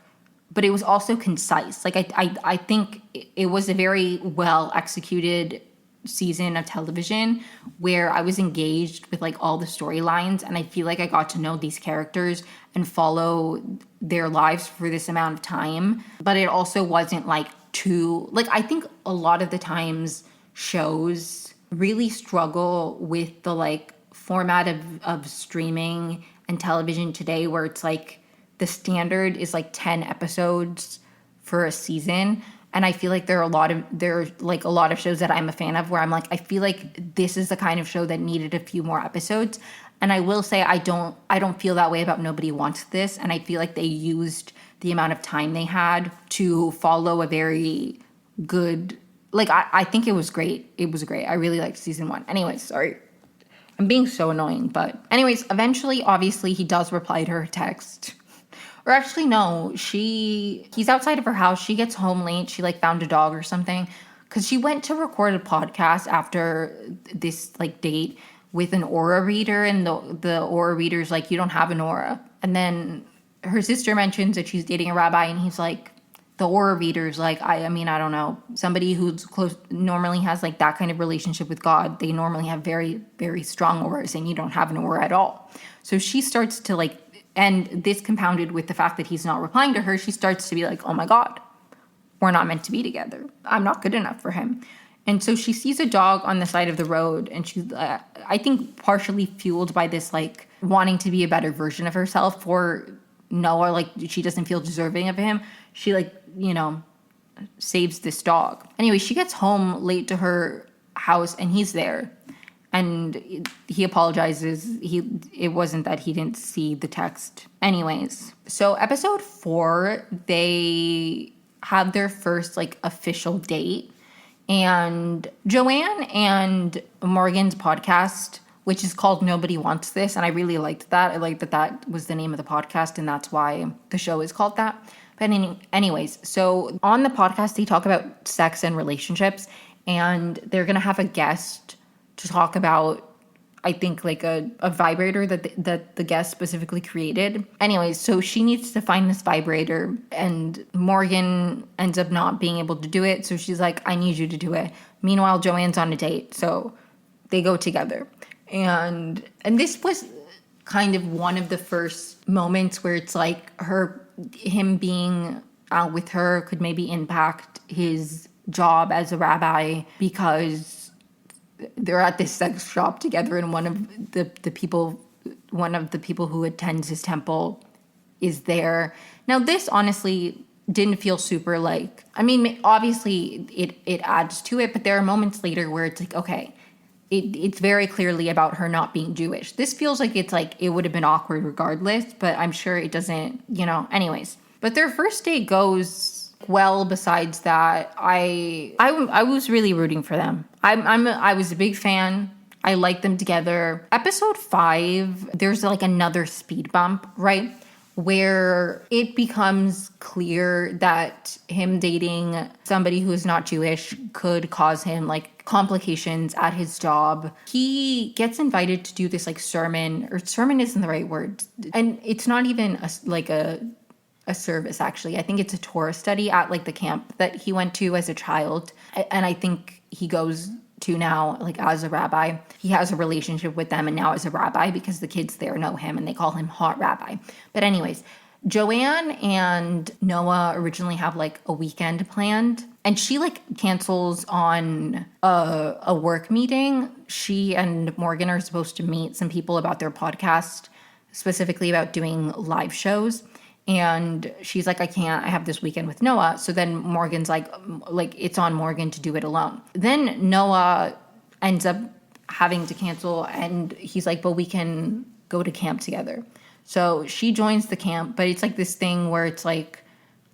S1: but it was also concise. Like I think it was a very well executed season of television where I was engaged with like all the storylines, and I feel like I got to know these characters and follow their lives for this amount of time. But it also wasn't like too, like, I think a lot of the times shows really struggle with the like format of streaming and television today, where it's like the standard is like 10 episodes for a season. And I feel like there are a lot of shows that I'm a fan of where I'm like, I feel like this is the kind of show that needed a few more episodes. And I will say I don't feel that way about Nobody Wants This. And I feel like they used the amount of time they had to follow a very good, like, I think it was great. It was great. I really liked season 1. Anyways, sorry. I'm being so annoying. But anyways, eventually, obviously, he does reply to her text. Or actually, no, he's outside of her house. She gets home late. She like found a dog or something. Because she went to record a podcast after this like date with an aura reader. And the aura reader's like, you don't have an aura. And then her sister mentions that she's dating a rabbi. And he's like, the aura reader's like, I mean, I don't know. Somebody who's close normally has like that kind of relationship with God. They normally have very, very strong auras, and you don't have an aura at all. So she starts to like, and this compounded with the fact that he's not replying to her, she starts to be like, oh my God, we're not meant to be together. I'm not good enough for him. And so she sees a dog on the side of the road, and she's, I think, partially fueled by this, like, wanting to be a better version of herself for Noah. Like, she doesn't feel deserving of him. She, like, you know, saves this dog. Anyway, she gets home late to her house, and he's there. And he apologizes. It wasn't that he didn't see the text. Anyways, so episode 4, they have their first like official date. And Joanne and Morgan's podcast, which is called Nobody Wants This, and I really liked that. I liked that that was the name of the podcast, and that's why the show is called that. But anyways, so on the podcast, they talk about sex and relationships, and they're going to have a guest to talk about, I think, like a vibrator that the guest specifically created. Anyways, so she needs to find this vibrator, and Morgan ends up not being able to do it. So she's like, I need you to do it. Meanwhile, Joanne's on a date. So they go together. And this was kind of one of the first moments where it's like him being out with her could maybe impact his job as a rabbi, because they're at this sex shop together, and one of the people who attends his temple is there. Now, this honestly didn't feel super like, I mean, obviously it adds to it, but there are moments later where it's like, okay, it's very clearly about her not being Jewish. This feels like it's like it would have been awkward regardless, but I'm sure it doesn't, you know, anyways. But their first date goes well. Besides that, I was really rooting for them. I was a big fan. I liked them together. Episode 5, there's like another speed bump, right? Where it becomes clear that him dating somebody who is not Jewish could cause him like complications at his job. He gets invited to do this like sermon, or sermon isn't the right word. And it's not even a service, actually. I think it's a Torah study at like the camp that he went to as a child. And I think he goes to now like as a rabbi. He has a relationship with them, and now as a rabbi, because the kids there know him and they call him Hot Rabbi. But anyways, Joanne and Noah originally have like a weekend planned, and she like cancels on a work meeting. She and Morgan are supposed to meet some people about their podcast specifically about doing live shows. And she's like, I can't, I have this weekend with Noah. So then Morgan's like it's on Morgan to do it alone. Then Noah ends up having to cancel, and he's like, but we can go to camp together. So she joins the camp, but it's like this thing where it's like,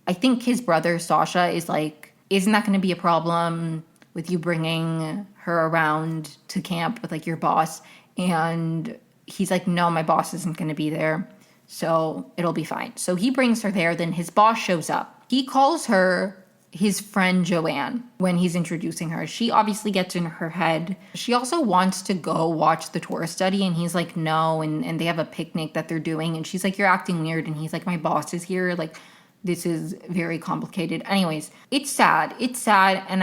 S1: I think his brother Sasha is like, isn't that going to be a problem with you bringing her around to camp with like your boss? And he's like, no, my boss isn't going to be there, so it'll be fine. So he brings her there. Then his boss shows up. He calls her his friend Joanne when he's introducing her. She obviously gets in her head. She also wants to go watch the tour study, and he's like, no. And they have a picnic that they're doing, and she's like, you're acting weird. And he's like, my boss is here. Like, this is very complicated. Anyways, it's sad. It's sad. And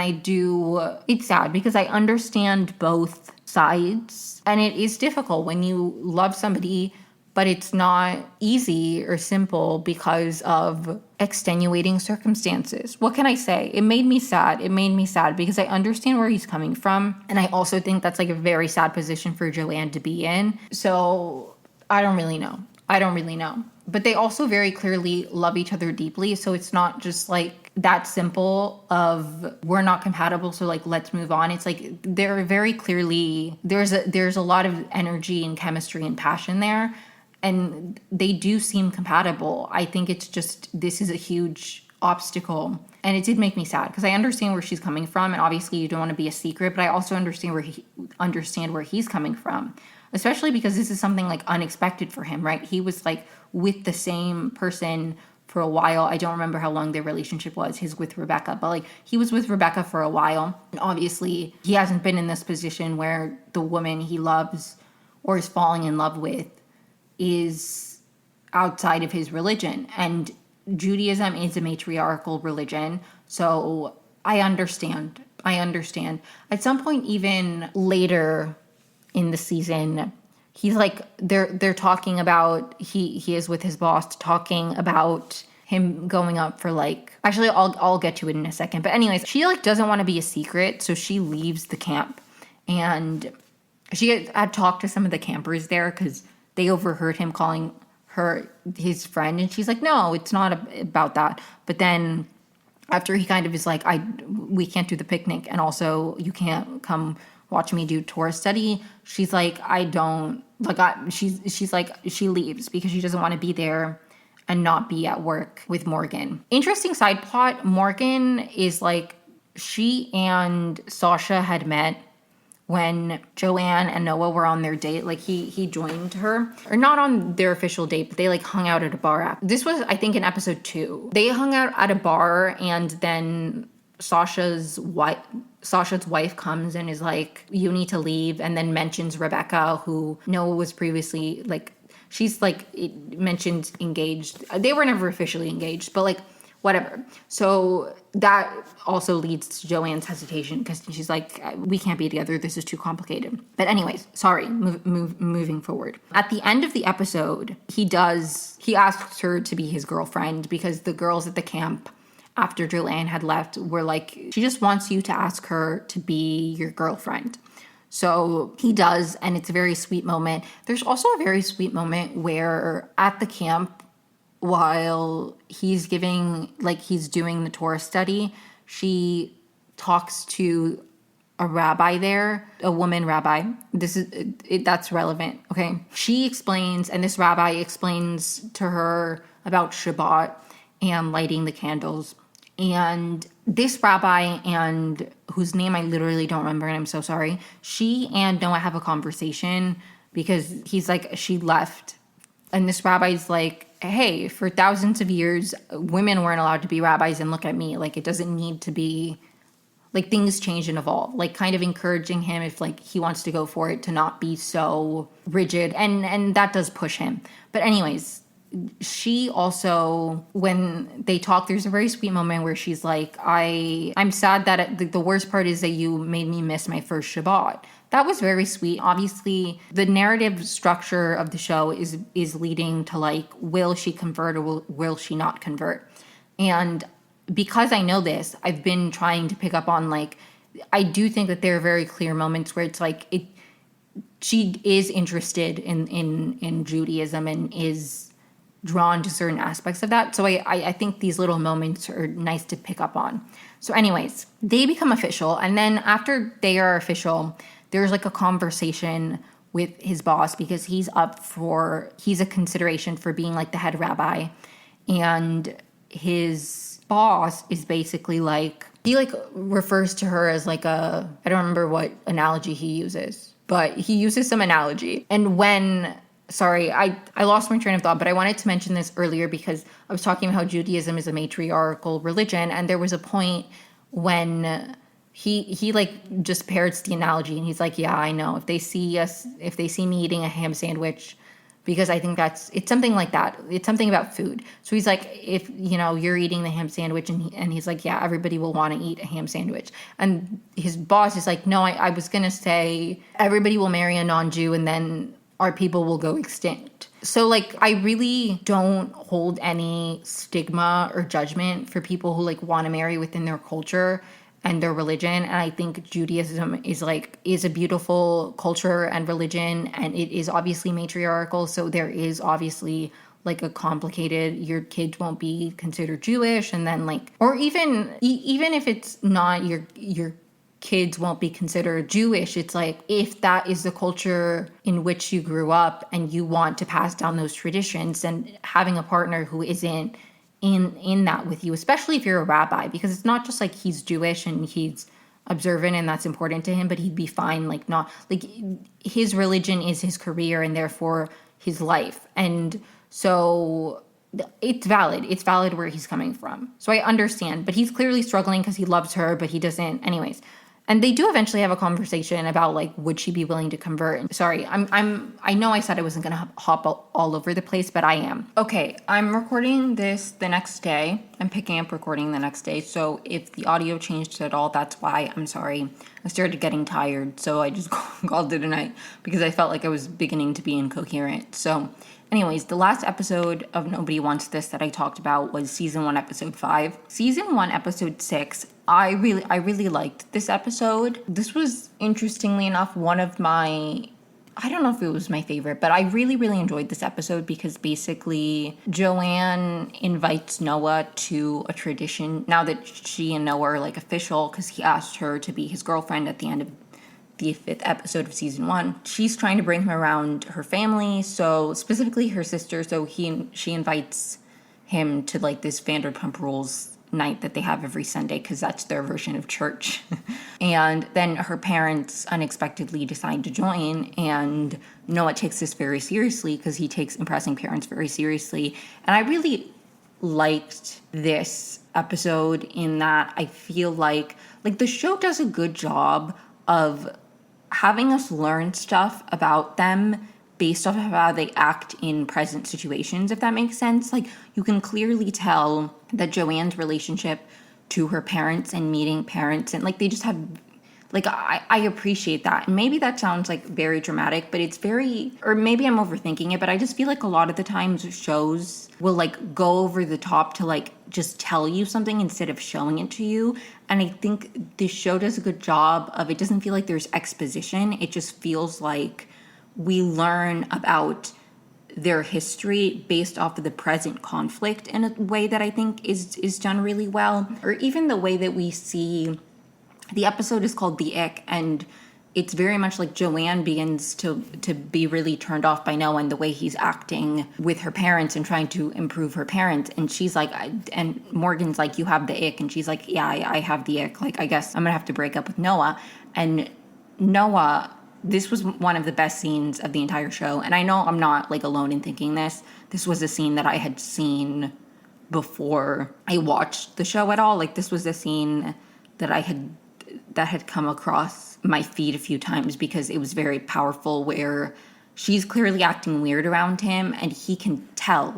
S1: it's sad because I understand both sides. And it is difficult when you love somebody, but it's not easy or simple because of extenuating circumstances. What can I say? It made me sad. It made me sad because I understand where he's coming from. And I also think that's like a very sad position for Joanne to be in. So I don't really know. But they also very clearly love each other deeply. So it's not just like that simple of we're not compatible, so like let's move on. It's like they're very clearly, there's a lot of energy and chemistry and passion there. And they do seem compatible. I think it's just, this is a huge obstacle. And it did make me sad because I understand where she's coming from. And obviously you don't want to be a secret, but I also understand where he's coming from. Especially because this is something like unexpected for him, right? He was like with the same person for a while. I don't remember how long their relationship was, his with Rebecca, but like he was with Rebecca for a while. And obviously he hasn't been in this position where the woman he loves or is falling in love with is outside of his religion. And Judaism is a matriarchal religion. So I understand. At some point, even later in the season, he's like, they're talking about, he is with his boss talking about him going up for like, actually I'll get to it in a second. But anyways, she like doesn't want to be a secret. So she leaves the camp, and she had talked to some of the campers there because they overheard him calling her his friend, and she's like, no, it's not about that. But then after he kind of is like, we can't do the picnic, and also you can't come watch me do tour study. She's like, she's like, she leaves because she doesn't want to be there and not be at work with Morgan. Interesting side plot. Morgan is like, she and Sasha had met when Joanne and Noah were on their date. Like he joined her, or not on their official date, but they like hung out at a bar. This was, I think, in episode 2. They hung out at a bar, and then Sasha's wife comes and is like, you need to leave, and then mentions Rebecca, who Noah was previously like, she's like, it mentioned engaged. They were never officially engaged, but like whatever. So that also leads to Joanne's hesitation because she's like, we can't be together. This is too complicated. But anyways, sorry, moving forward. At the end of the episode, he asks her to be his girlfriend because the girls at the camp after Joanne had left were like, she just wants you to ask her to be your girlfriend. So he does, and it's a very sweet moment. There's also a very sweet moment where at the camp, while he's doing the Torah study, she talks to a rabbi there, a woman rabbi. That's relevant, okay? She explains, and this rabbi explains to her about Shabbat and lighting the candles. And this rabbi, and whose name I literally don't remember, and I'm so sorry, she and Noah have a conversation because he's like, she left. And this rabbi's like, hey, for thousands of years, women weren't allowed to be rabbis, and look at me. Like, it doesn't need to be, like, things change and evolve. Like, kind of encouraging him, if, like, he wants to go for it, to not be so rigid. And that does push him. But anyways, she also, when they talk, there's a very sweet moment where she's like, I'm sad that the worst part is that you made me miss my first Shabbat. That was very sweet. Obviously, the narrative structure of the show is leading to, like, will she convert or will she not convert? And because I know this, I've been trying to pick up on, like, I do think that there are very clear moments where it's like, she is interested in Judaism and is drawn to certain aspects of that. So I think these little moments are nice to pick up on. So anyways, they become official. And then after they are official, there's like a conversation with his boss because he's a consideration for being like the head rabbi. And his boss is basically like, he like refers to her as like I don't remember what analogy he uses, but he uses some analogy. And sorry, I lost my train of thought, but I wanted to mention this earlier because I was talking about how Judaism is a matriarchal religion, and there was a point when he like just parrots the analogy, and he's like, yeah, I know, if they see me eating a ham sandwich, because I think it's something like that. It's something about food. So he's like, if, you're eating the ham sandwich, and he's like, yeah, everybody will want to eat a ham sandwich. And his boss is like, no, I was going to say everybody will marry a non-Jew and then our people will go extinct. So like, I really don't hold any stigma or judgment for people who like want to marry within their culture and their religion. And I think Judaism is a beautiful culture and religion, and it is obviously matriarchal. So there is obviously like a complicated, your kids won't be considered Jewish, and then like, or even if it's not your kids won't be considered Jewish, it's like, if that is the culture in which you grew up and you want to pass down those traditions, and having a partner who isn't in that with you, especially if you're a rabbi, because it's not just like he's Jewish and he's observant and that's important to him, but he'd be fine like not like, his religion is his career and therefore his life. And so it's valid where he's coming from. So I understand, but he's clearly struggling because he loves her, but he doesn't. Anyways, and they do eventually have a conversation about like, would she be willing to convert? Sorry, I know I said I wasn't gonna hop all over the place, but I am. Okay, I'm recording this the next day. I'm picking up recording the next day. So if the audio changed at all, that's why. I'm sorry. I started getting tired, so I just called it a night because I felt like I was beginning to be incoherent. So anyways, the last episode of Nobody Wants This that I talked about was season 1, episode 5. Season 1, episode 6, I really liked this episode. This was, interestingly enough, one of my, I don't know if it was my favorite, but I really enjoyed this episode because basically Joanne invites Noah to a tradition now that she and Noah are like official, because he asked her to be his girlfriend at the end of the 5th episode of season 1. She's trying to bring him around her family, so specifically her sister. So she invites him to like this Vanderpump Rules night that they have every Sunday, because that's their version of church. And then her parents unexpectedly decide to join, and Noah takes this very seriously because he takes impressing parents very seriously. And I really liked this episode in that I feel like the show does a good job of having us learn stuff about them based off of how they act in present situations, if that makes sense. Like, you can clearly tell that Joanne's relationship to her parents and meeting parents, and like, they just have, like, I appreciate that. And maybe that sounds like very dramatic, but it's very, or maybe I'm overthinking it, but I just feel like a lot of the times shows will like go over the top to like just tell you something instead of showing it to you. And I think this show does a good job of, it doesn't feel like there's exposition. It just feels like we learn about their history based off of the present conflict in a way that I think is done really well. Or even the way that we see, the episode is called The Ick, and it's very much like Joanne begins to be really turned off by Noah and the way he's acting with her parents and trying to improve her parents. And she's like, and Morgan's like, you have the ick. And she's like, yeah, I have the ick. Like, I guess I'm gonna have to break up with Noah. And Noah, this was one of the best scenes of the entire show. And I know I'm not like alone in thinking this. This was a scene that I had seen before I watched the show at all. Like, this was a scene that had come across my feed a few times because it was very powerful, where she's clearly acting weird around him and he can tell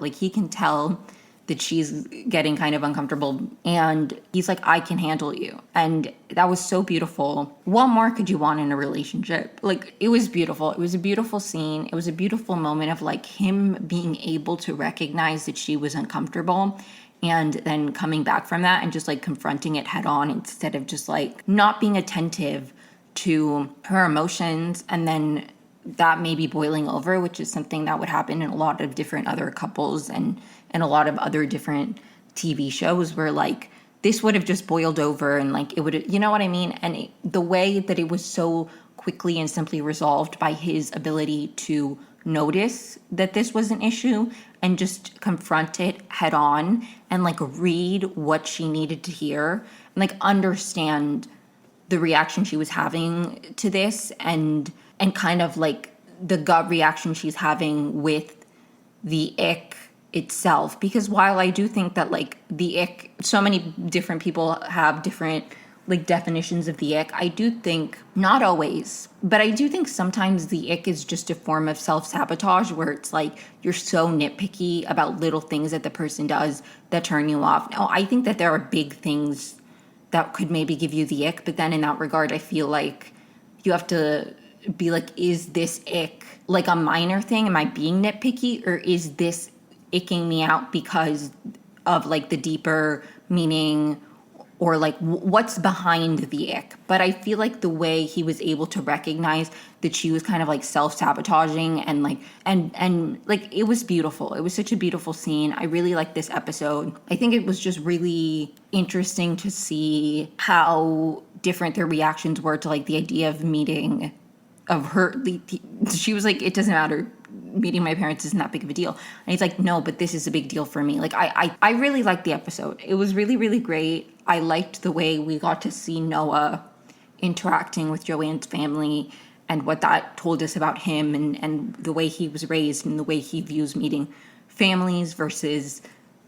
S1: that she's getting kind of uncomfortable, and he's like, I can handle you. And that was so beautiful. What more could you want in a relationship? Like, it was beautiful. It was a beautiful scene. It was a beautiful moment of like him being able to recognize that she was uncomfortable and then coming back from that and just like confronting it head on, instead of just like not being attentive to her emotions and then that maybe boiling over, which is something that would happen in a lot of different other couples and a lot of other different TV shows where like this would have just boiled over and like it would, you know what I mean? And the way that it was so quickly and simply resolved by his ability to notice that this was an issue and just confront it head on and like read what she needed to hear and like understand the reaction she was having to this and kind of like the gut reaction she's having with the ick itself. Because while I do think that like the ick, so many different people have different like definitions of the ick, I do think, not always, but I do think sometimes the ick is just a form of self-sabotage where it's like you're so nitpicky about little things that the person does that turn you off. Now, I think that there are big things that could maybe give you the ick, but then in that regard, I feel like you have to be like, is this ick like a minor thing? Am I being nitpicky, or is this icking me out because of like the deeper meaning or like what's behind the ick? But I feel like the way he was able to recognize that she was kind of like self-sabotaging and like and like it was beautiful. It was such a beautiful scene. I really liked this episode. I think it was just really interesting to see how different their reactions were to like the idea of meeting of her. She was like, it doesn't matter, meeting my parents isn't that big of a deal. And he's like, no, but this is a big deal for me. Like I really liked the episode. It was really, really great. I liked the way we got to see Noah interacting with Joanne's family and what that told us about him and the way he was raised and the way he views meeting families versus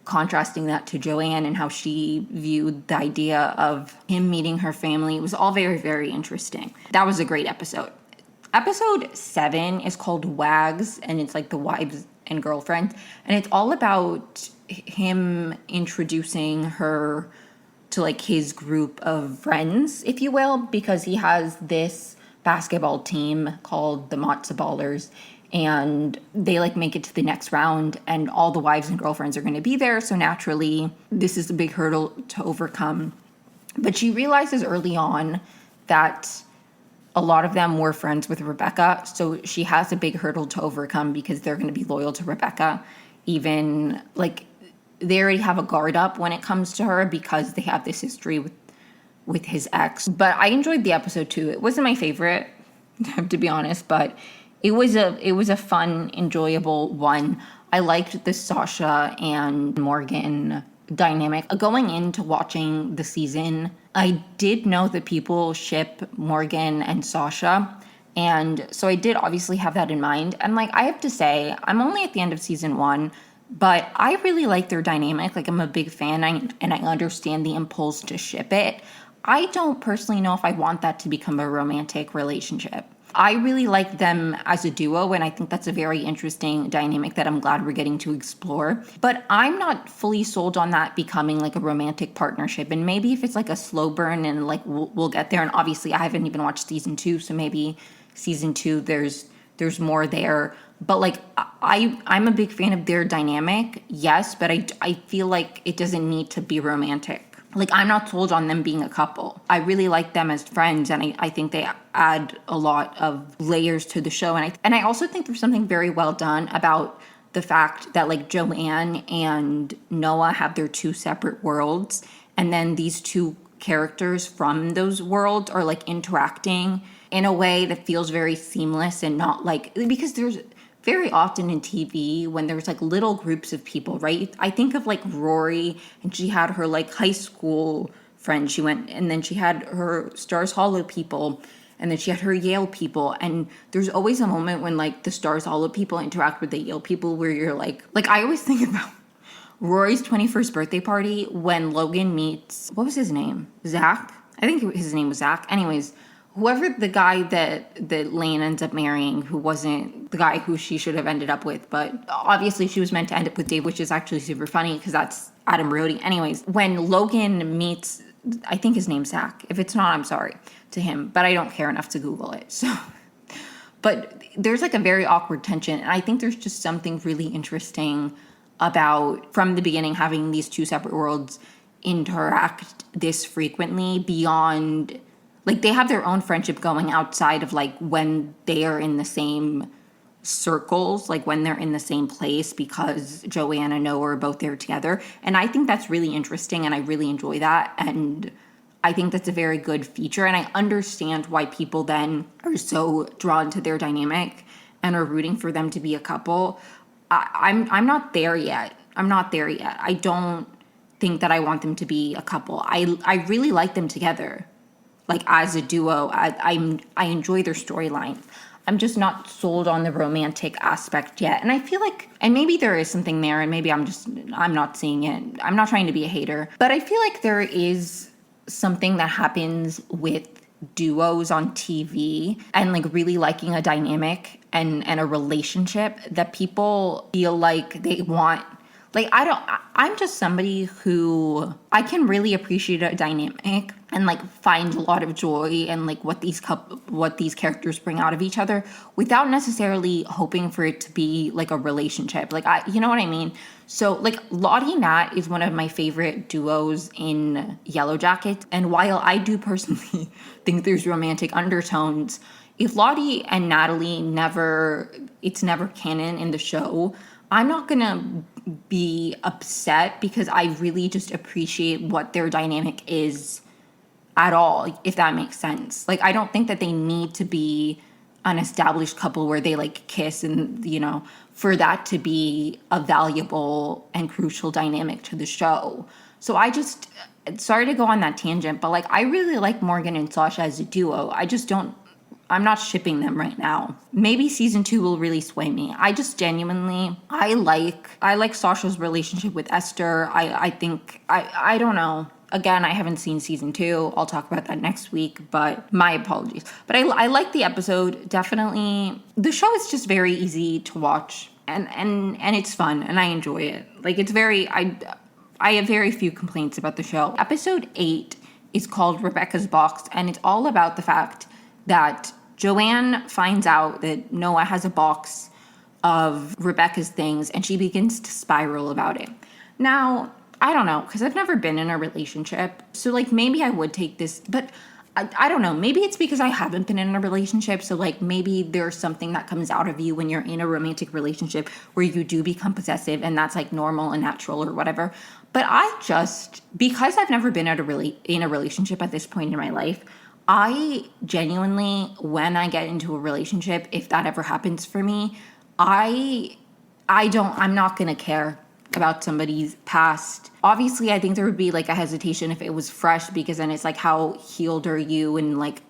S1: contrasting that to Joanne and how she viewed the idea of him meeting her family. It was all very, very interesting. That was a great episode. Episode 7 is called Wags, and it's like the wives and girlfriends. And it's all about him introducing her to like his group of friends, if you will, because he has this basketball team called the Matzo Ballers, and they like make it to the next round, and all the wives and girlfriends are going to be there. So naturally, this is a big hurdle to overcome. But she realizes early on that a lot of them were friends with Rebecca, so she has a big hurdle to overcome because they're going to be loyal to Rebecca. Even like they already have a guard up when it comes to her because they have this history with his ex. But I enjoyed the episode too. It wasn't my favorite, to be honest, but it was a fun, enjoyable one. I liked the Sasha and Morgan dynamic. Going into watching the season, I did know that people ship Morgan and Sasha, and so I did obviously have that in mind. And like I have to say, I'm only at the end of season 1, but I really like their dynamic. Like I'm a big fan, and I understand the impulse to ship it. I don't personally know if I want that to become a romantic relationship. I really like them as a duo, and I think that's a very interesting dynamic that I'm glad we're getting to explore. But I'm not fully sold on that becoming like a romantic partnership. And maybe if it's like a slow burn and like we'll get there. And obviously I haven't even watched season 2, so maybe season 2 there's more there. But like I'm a big fan of their dynamic, yes, but I feel like it doesn't need to be romantic. Like, I'm not sold on them being a couple. I really like them as friends, and I think they add a lot of layers to the show. And I also think there's something very well done about the fact that, like, Joanne and Noah have their 2 separate worlds, and then these 2 characters from those worlds are, like, interacting in a way that feels very seamless and not, like... Because there's... Very often in TV, when there's like little groups of people, right? I think of like Rory, and she had her like high school friend. She went, and then she had her Stars Hollow people, and then she had her Yale people. And there's always a moment when like the Stars Hollow people interact with the Yale people where you're like I always think about Rory's 21st birthday party when Logan meets, what was his name? Zach? I think his name was Zach. Anyways, whoever the guy that Lane ends up marrying, who wasn't the guy who she should have ended up with, but obviously she was meant to end up with Dave, which is actually super funny because that's Adam Brody. Anyways, when Logan meets, I think his name's Zach. If it's not, I'm sorry to him, but I don't care enough to Google it. So, but there's like a very awkward tension, and I think there's just something really interesting about, from the beginning, having these 2 separate worlds interact this frequently beyond like they have their own friendship going outside of like when they are in the same circles, like when they're in the same place, because Joanne and Noah are both there together. And I think that's really interesting and I really enjoy that. And I think that's a very good feature. And I understand why people then are so drawn to their dynamic and are rooting for them to be a couple. I'm not there yet. I'm not there yet. I don't think that I want them to be a couple. I really like them together, like as a duo. I enjoy their storyline. I'm just not sold on the romantic aspect yet. And I feel like, and maybe there is something there, and maybe I'm not seeing it. I'm not trying to be a hater, but I feel like there is something that happens with duos on TV and like really liking a dynamic and a relationship that people feel like they want. Like, I'm just somebody who I can really appreciate a dynamic and like find a lot of joy in like what these characters bring out of each other without necessarily hoping for it to be like a relationship. Like, you know what I mean? So like Lottie Nat is one of my favorite duos in Yellow Jackets. And while I do personally think there's romantic undertones, if Lottie and Natalie it's never canon in the show, I'm not gonna be upset because I really just appreciate what their dynamic is at all, if that makes sense. Like, I don't think that they need to be an established couple where they like kiss and, you know, for that to be a valuable and crucial dynamic to the show. So I just, sorry to go on that tangent, but like I really like Morgan and Sasha as a duo. I'm not shipping them right now. Maybe season 2 will really sway me. I just genuinely, I like Sasha's relationship with Esther. I think, I don't know. Again, I haven't seen season 2. I'll talk about that next week, but my apologies. But I like the episode. Definitely, the show is just very easy to watch and it's fun and I enjoy it. Like, it's very, I have very few complaints about the show. Episode 8 is called Rebecca's Box, and it's all about the fact that Joanne finds out that Noah has a box of Rebecca's things, and she begins to spiral about it. Now, I don't know, because I've never been in a relationship, so like maybe I would take this, but I don't know. Maybe it's because I haven't been in a relationship, so like maybe there's something that comes out of you when you're in a romantic relationship where you do become possessive, and that's like normal and natural or whatever. But because I've never been in a relationship at this point in my life, I genuinely, when I get into a relationship, if that ever happens for me, I'm not going to care about somebody's past. Obviously, I think there would be like a hesitation if it was fresh, because then it's like, how healed are you? And like,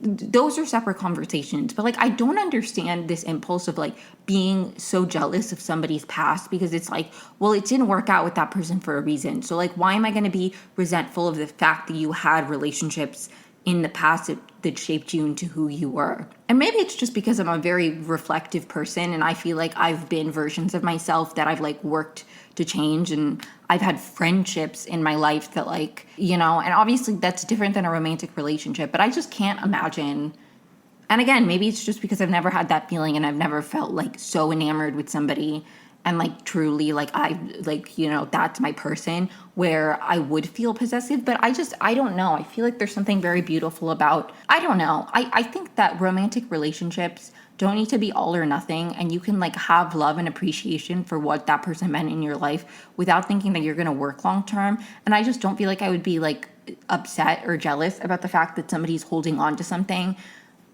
S1: those are separate conversations. But like, I don't understand this impulse of like being so jealous of somebody's past, because it's like, well, it didn't work out with that person for a reason. So like, why am I going to be resentful of the fact that you had relationships in the past that shaped you into who you were? And maybe it's just because I'm a very reflective person, and I feel like I've been versions of myself that I've like worked to change, and I've had friendships in my life that like, you know, and obviously that's different than a romantic relationship, but I just can't imagine. And again, maybe it's just because I've never had that feeling, and I've never felt like so enamored with somebody and like truly like you know, that's my person, where I would feel possessive. But I don't know. I feel like there's something very beautiful about, I don't know. I think that romantic relationships don't need to be all or nothing, and you can like have love and appreciation for what that person meant in your life without thinking that you're going to work long term. And I just don't feel like I would be like upset or jealous about the fact that somebody's holding on to something,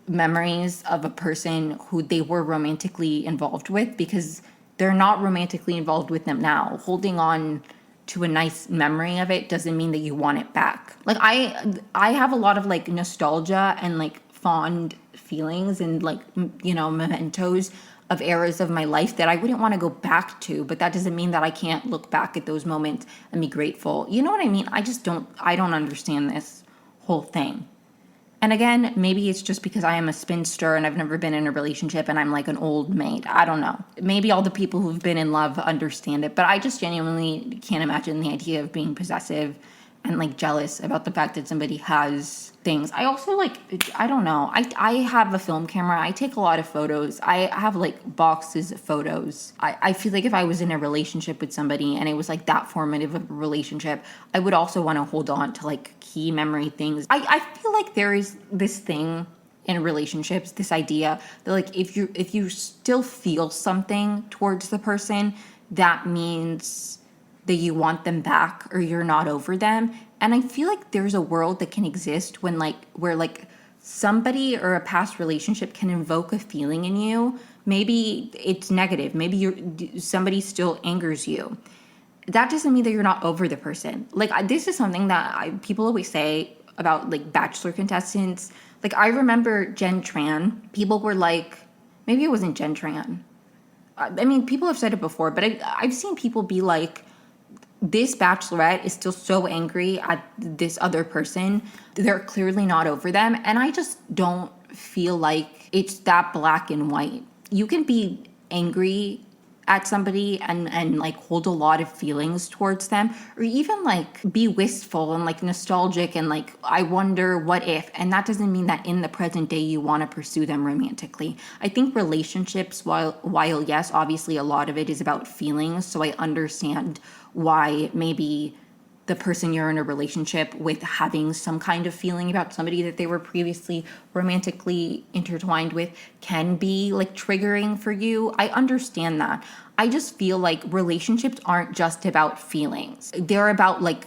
S1: memories of a person who they were romantically involved with, because they're not romantically involved with them now. Holding on to a nice memory of it doesn't mean that you want it back. Like I have a lot of like nostalgia and like fond feelings and like, you know, mementos of eras of my life that I wouldn't want to go back to, but that doesn't mean that I can't look back at those moments and be grateful. You know what I mean? I don't understand this whole thing. And again, maybe it's just because I am a spinster and I've never been in a relationship and I'm like an old maid. I don't know. Maybe all the people who've been in love understand it, but I just genuinely can't imagine the idea of being possessive and like jealous about the fact that somebody has things. I also like, I don't know. I have a film camera. I take a lot of photos. I have like boxes of photos. I feel like if I was in a relationship with somebody and it was like that formative of a relationship, I would also want to hold on to like key memory things. I feel like there is this thing in relationships, this idea that like if you still feel something towards the person, that means that you want them back or you're not over them. And I feel like there's a world that can exist when like where like somebody or a past relationship can invoke a feeling in you. Maybe it's negative. Maybe somebody still angers you. That doesn't mean that you're not over the person. Like this is something that people always say about like Bachelor contestants. Like I remember Jen Tran. People were like, maybe it wasn't Jen Tran. I mean, people have said it before, but I've seen people be like, this bachelorette is still so angry at this other person. They're clearly not over them. And I just don't feel like it's that black and white. You can be angry at somebody and like hold a lot of feelings towards them, or even like be wistful and like nostalgic and like I wonder what if, and that doesn't mean that in the present day you want to pursue them romantically. I think relationships, while yes, obviously a lot of it is about feelings, so I understand why maybe the person you're in a relationship with having some kind of feeling about somebody that they were previously romantically intertwined with can be like triggering for you. I understand that. I just feel like relationships aren't just about feelings. They're about like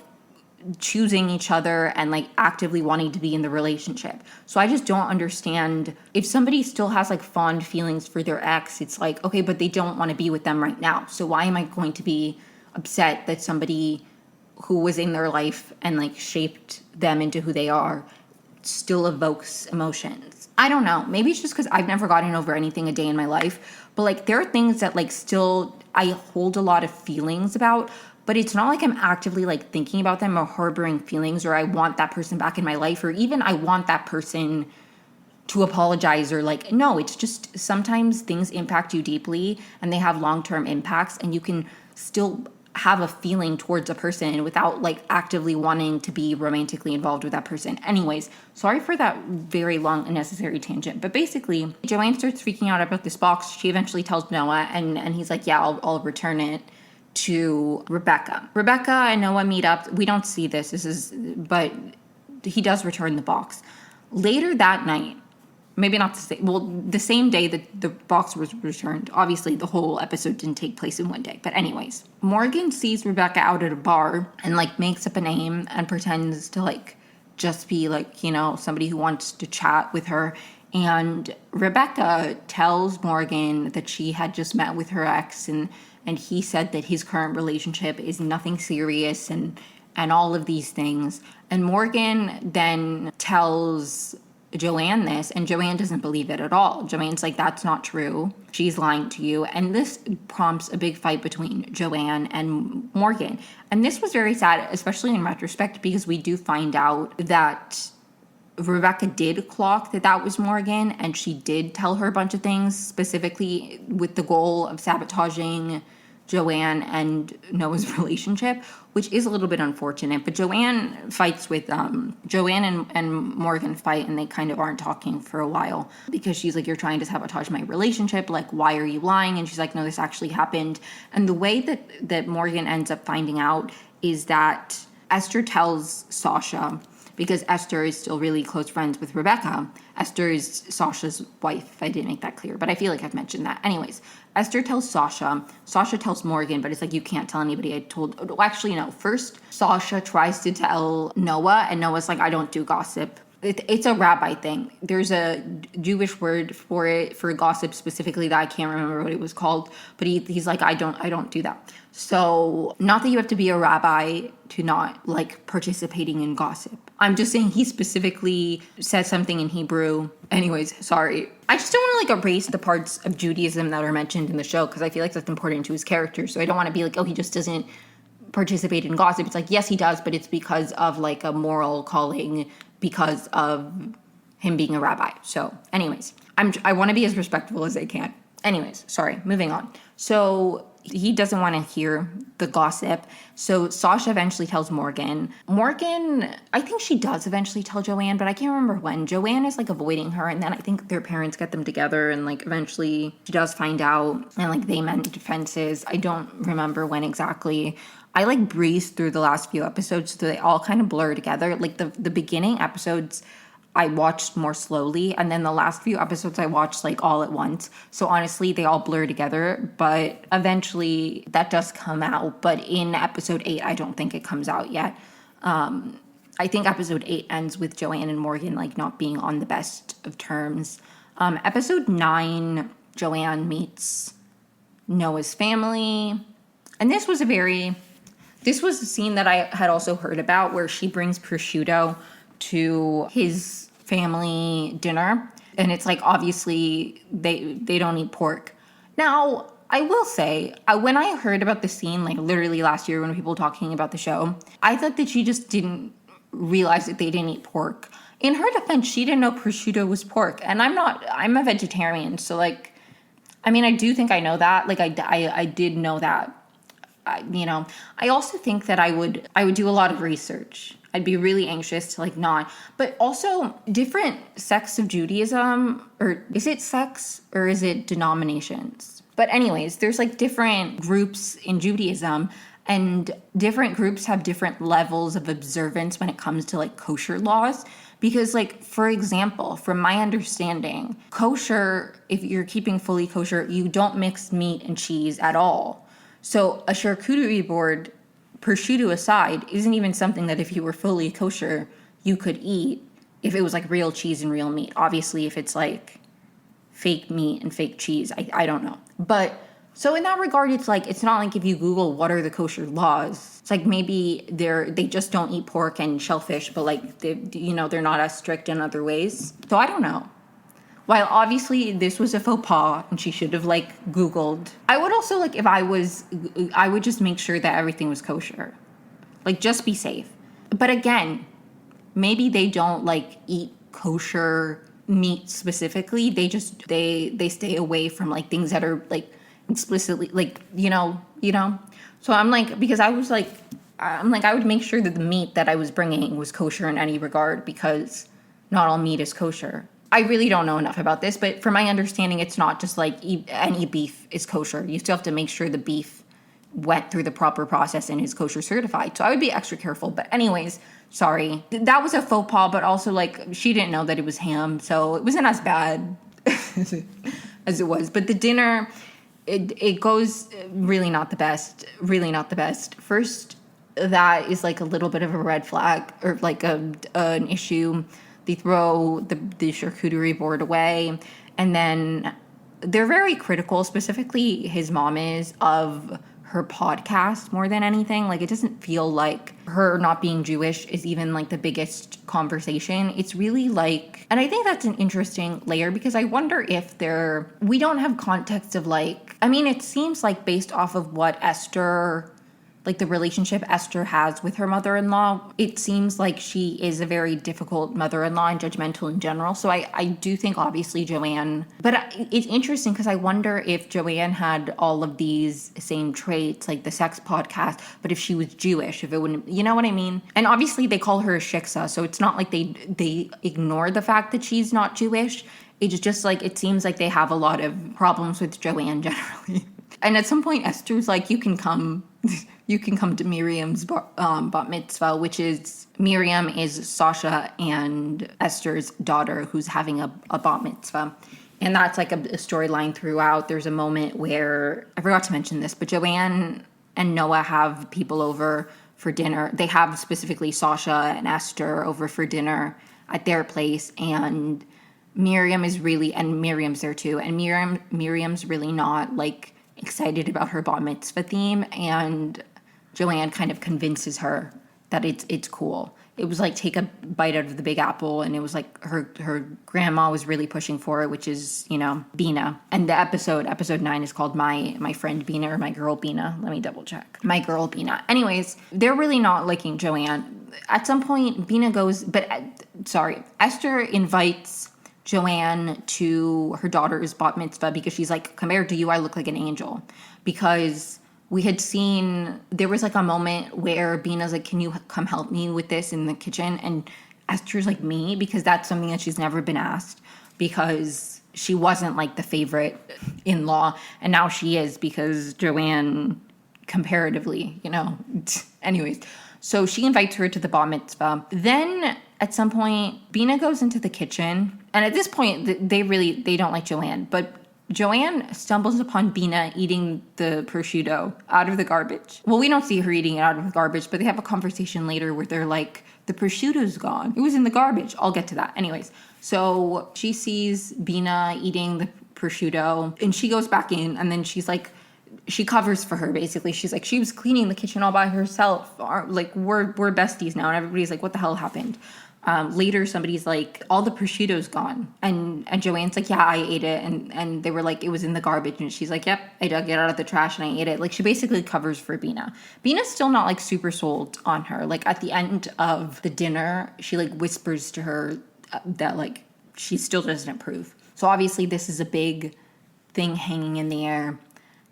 S1: choosing each other and like actively wanting to be in the relationship. So I just don't understand if somebody still has like fond feelings for their ex, it's like, okay, but they don't want to be with them right now. So why am I going to be upset that somebody who was in their life and like shaped them into who they are still evokes emotions? I don't know. Maybe it's just because I've never gotten over anything a day in my life. But like there are things that like still I hold a lot of feelings about. But it's not like I'm actively like thinking about them or harboring feelings or I want that person back in my life or even I want that person to apologize or like, no, it's just sometimes things impact you deeply and they have long-term impacts and you can still have a feeling towards a person without like actively wanting to be romantically involved with that person. Anyways, sorry for that very long unnecessary tangent, but basically Joanne starts freaking out about this box. She eventually tells Noah and he's like, yeah, I'll return it to Rebecca. Rebecca and Noah meet up. We don't see this, but he does return the box. Later that night, maybe not the same day that the box was returned. Obviously, the whole episode didn't take place in one day. But anyways, Morgan sees Rebecca out at a bar and like makes up a name and pretends to like just be like, you know, somebody who wants to chat with her. And Rebecca tells Morgan that she had just met with her ex and he said that his current relationship is nothing serious and all of these things. And Morgan then tells Joanne this, and Joanne doesn't believe it at all. Joanne's like, that's not true. She's lying to you. And this prompts a big fight between Joanne and Morgan. And this was very sad, especially in retrospect, because we do find out that Rebecca did clock that was Morgan, and she did tell her a bunch of things, specifically with the goal of sabotaging Joanne and Noah's relationship, which is a little bit unfortunate. But Joanne fights with Joanne and Morgan fight, and they kind of aren't talking for a while because she's like, you're trying to sabotage my relationship. Like, why are you lying? And she's like, no, this actually happened. And the way that Morgan ends up finding out is that Esther tells Sasha, because Esther is still really close friends with Rebecca. Esther is Sasha's wife, if I didn't make that clear, but I feel like I've mentioned that. Anyways, Esther tells Sasha. Sasha tells Morgan, but it's like, you can't tell anybody. Actually, no. First, Sasha tries to tell Noah, and Noah's like, I don't do gossip. It's a rabbi thing. There's a Jewish word for it, for gossip specifically, that I can't remember what it was called, but he's like, I don't do that. So, not that you have to be a rabbi to not like participating in gossip. I'm just saying he specifically said something in Hebrew. Anyways, sorry. I just don't want to like erase the parts of Judaism that are mentioned in the show because I feel like that's important to his character. So I don't want to be like, oh, he just doesn't participate in gossip. It's like, yes, he does, but it's because of like a moral calling, because of him being a rabbi. So anyways, I want to be as respectful as I can. Anyways, sorry, moving on. So he doesn't want to hear the gossip. So Sasha eventually tells Morgan. Morgan, I think she does eventually tell Joanne, but I can't remember when. Joanne is like avoiding her, and then I think their parents get them together, and like eventually she does find out, and like they mend fences. I don't remember when exactly. I like breezed through the last few episodes, so they all kind of blur together. Like the beginning episodes I watched more slowly, and then the last few episodes I watched like all at once. So honestly, they all blur together, but eventually that does come out. But in episode 8, I don't think it comes out yet. I think episode 8 ends with Joanne and Morgan like not being on the best of terms. Episode 9, Joanne meets Noah's family, and this was a scene that I had also heard about where she brings prosciutto to his family dinner, and it's like obviously they don't eat pork. Now I will say, when I heard about the scene like literally last year when people were talking about the show, I thought that she just didn't realize that they didn't eat pork. In her defense, she didn't know prosciutto was pork, and I'm a vegetarian, so like I mean I do think I know that, like I did know that. I also think that I would do a lot of research. I'd be really anxious to like not, but also different sects of Judaism, or is it sects or is it denominations? But anyways, there's like different groups in Judaism, and different groups have different levels of observance when it comes to like kosher laws. Because like, for example, from my understanding, kosher, if you're keeping fully kosher, you don't mix meat and cheese at all. So a charcuterie board, prosciutto aside, isn't even something that if you were fully kosher, you could eat if it was like real cheese and real meat. Obviously, if it's like fake meat and fake cheese, I don't know. But so in that regard, it's like, it's not like if you Google what are the kosher laws, it's like maybe they just don't eat pork and shellfish, but like, they're not as strict in other ways. So I don't know. While obviously this was a faux pas and she should have like Googled, I would also like, if I would just make sure that everything was kosher. Like just be safe. But again, maybe they don't like eat kosher meat specifically. They just, they stay away from like things that are like explicitly like, So I'm like, because I would make sure that the meat that I was bringing was kosher in any regard, because not all meat is kosher. I really don't know enough about this, but from my understanding, it's not just like any beef is kosher. You still have to make sure the beef went through the proper process and is kosher certified. So I would be extra careful. But anyways, sorry. That was a faux pas, but also like she didn't know that it was ham, so it wasn't as bad as it was. But the dinner, it goes really not the best. Really not the best. First, that is like a little bit of a red flag, or like an issue. They throw the charcuterie board away, and then they're very critical, specifically his mom is, of her podcast more than anything. Like, it doesn't feel like her not being Jewish is even like the biggest conversation. It's really like, and I think that's an interesting layer, because I wonder if we don't have context of like, I mean, it seems like based off of what Esther, like the relationship Esther has with her mother-in-law, it seems like she is a very difficult mother-in-law and judgmental in general. So I do think obviously Joanne, but it's interesting because I wonder if Joanne had all of these same traits, like the sex podcast, but if she was Jewish, if it wouldn't, you know what I mean? And obviously they call her a shiksa, so it's not like they ignore the fact that she's not Jewish. It's just like, it seems like they have a lot of problems with Joanne generally. And at some point Esther's like, you can come to Miriam's bat mitzvah, which is, Miriam is Sasha and Esther's daughter who's having a bat mitzvah. And that's like a storyline throughout. There's a moment where, I forgot to mention this, but Joanne and Noah have people over for dinner. They have specifically Sasha and Esther over for dinner at their place, and Miriam is really, and Miriam's there too, and Miriam's really not like excited about her bat mitzvah theme, and Joanne kind of convinces her that it's cool. It was like, take a bite out of the Big Apple, and it was like her grandma was really pushing for it, which is, Bina. And the episode 9 is called My Friend Bina, or My Girl Bina. Let me double check. My Girl Bina. Anyways, they're really not liking Joanne. At some point, Bina goes, Esther invites Joanne to her daughter's bat mitzvah because she's like, compared to you, I look like an angel. Because we had seen, there was like a moment where Bina's like, can you come help me with this in the kitchen? And Esther's like, me? Because that's something that she's never been asked, because she wasn't like the favorite in-law. And now she is, because Joanne, comparatively, anyways. So she invites her to the bar mitzvah. Then at some point, Bina goes into the kitchen. And at this point, they don't like Joanne. But Joanne stumbles upon Bina eating the prosciutto out of the garbage. Well, we don't see her eating it out of the garbage, but they have a conversation later where they're like, the prosciutto's gone. It was in the garbage. I'll get to that. Anyways, so she sees Bina eating the prosciutto and she goes back in, and then she's like, she covers for her, basically. She's like, she was cleaning the kitchen all by herself. Like, we're besties now. And everybody's like, what the hell happened? Later, somebody's like, all the prosciutto's gone. And Joanne's like, yeah, I ate it. And they were like, it was in the garbage. And she's like, yep, I dug it out of the trash and I ate it. Like, she basically covers for Bina. Bina's still not, like, super sold on her. Like, at the end of the dinner, she, like, whispers to her that, like, she still doesn't approve. So, obviously, this is a big thing hanging in the air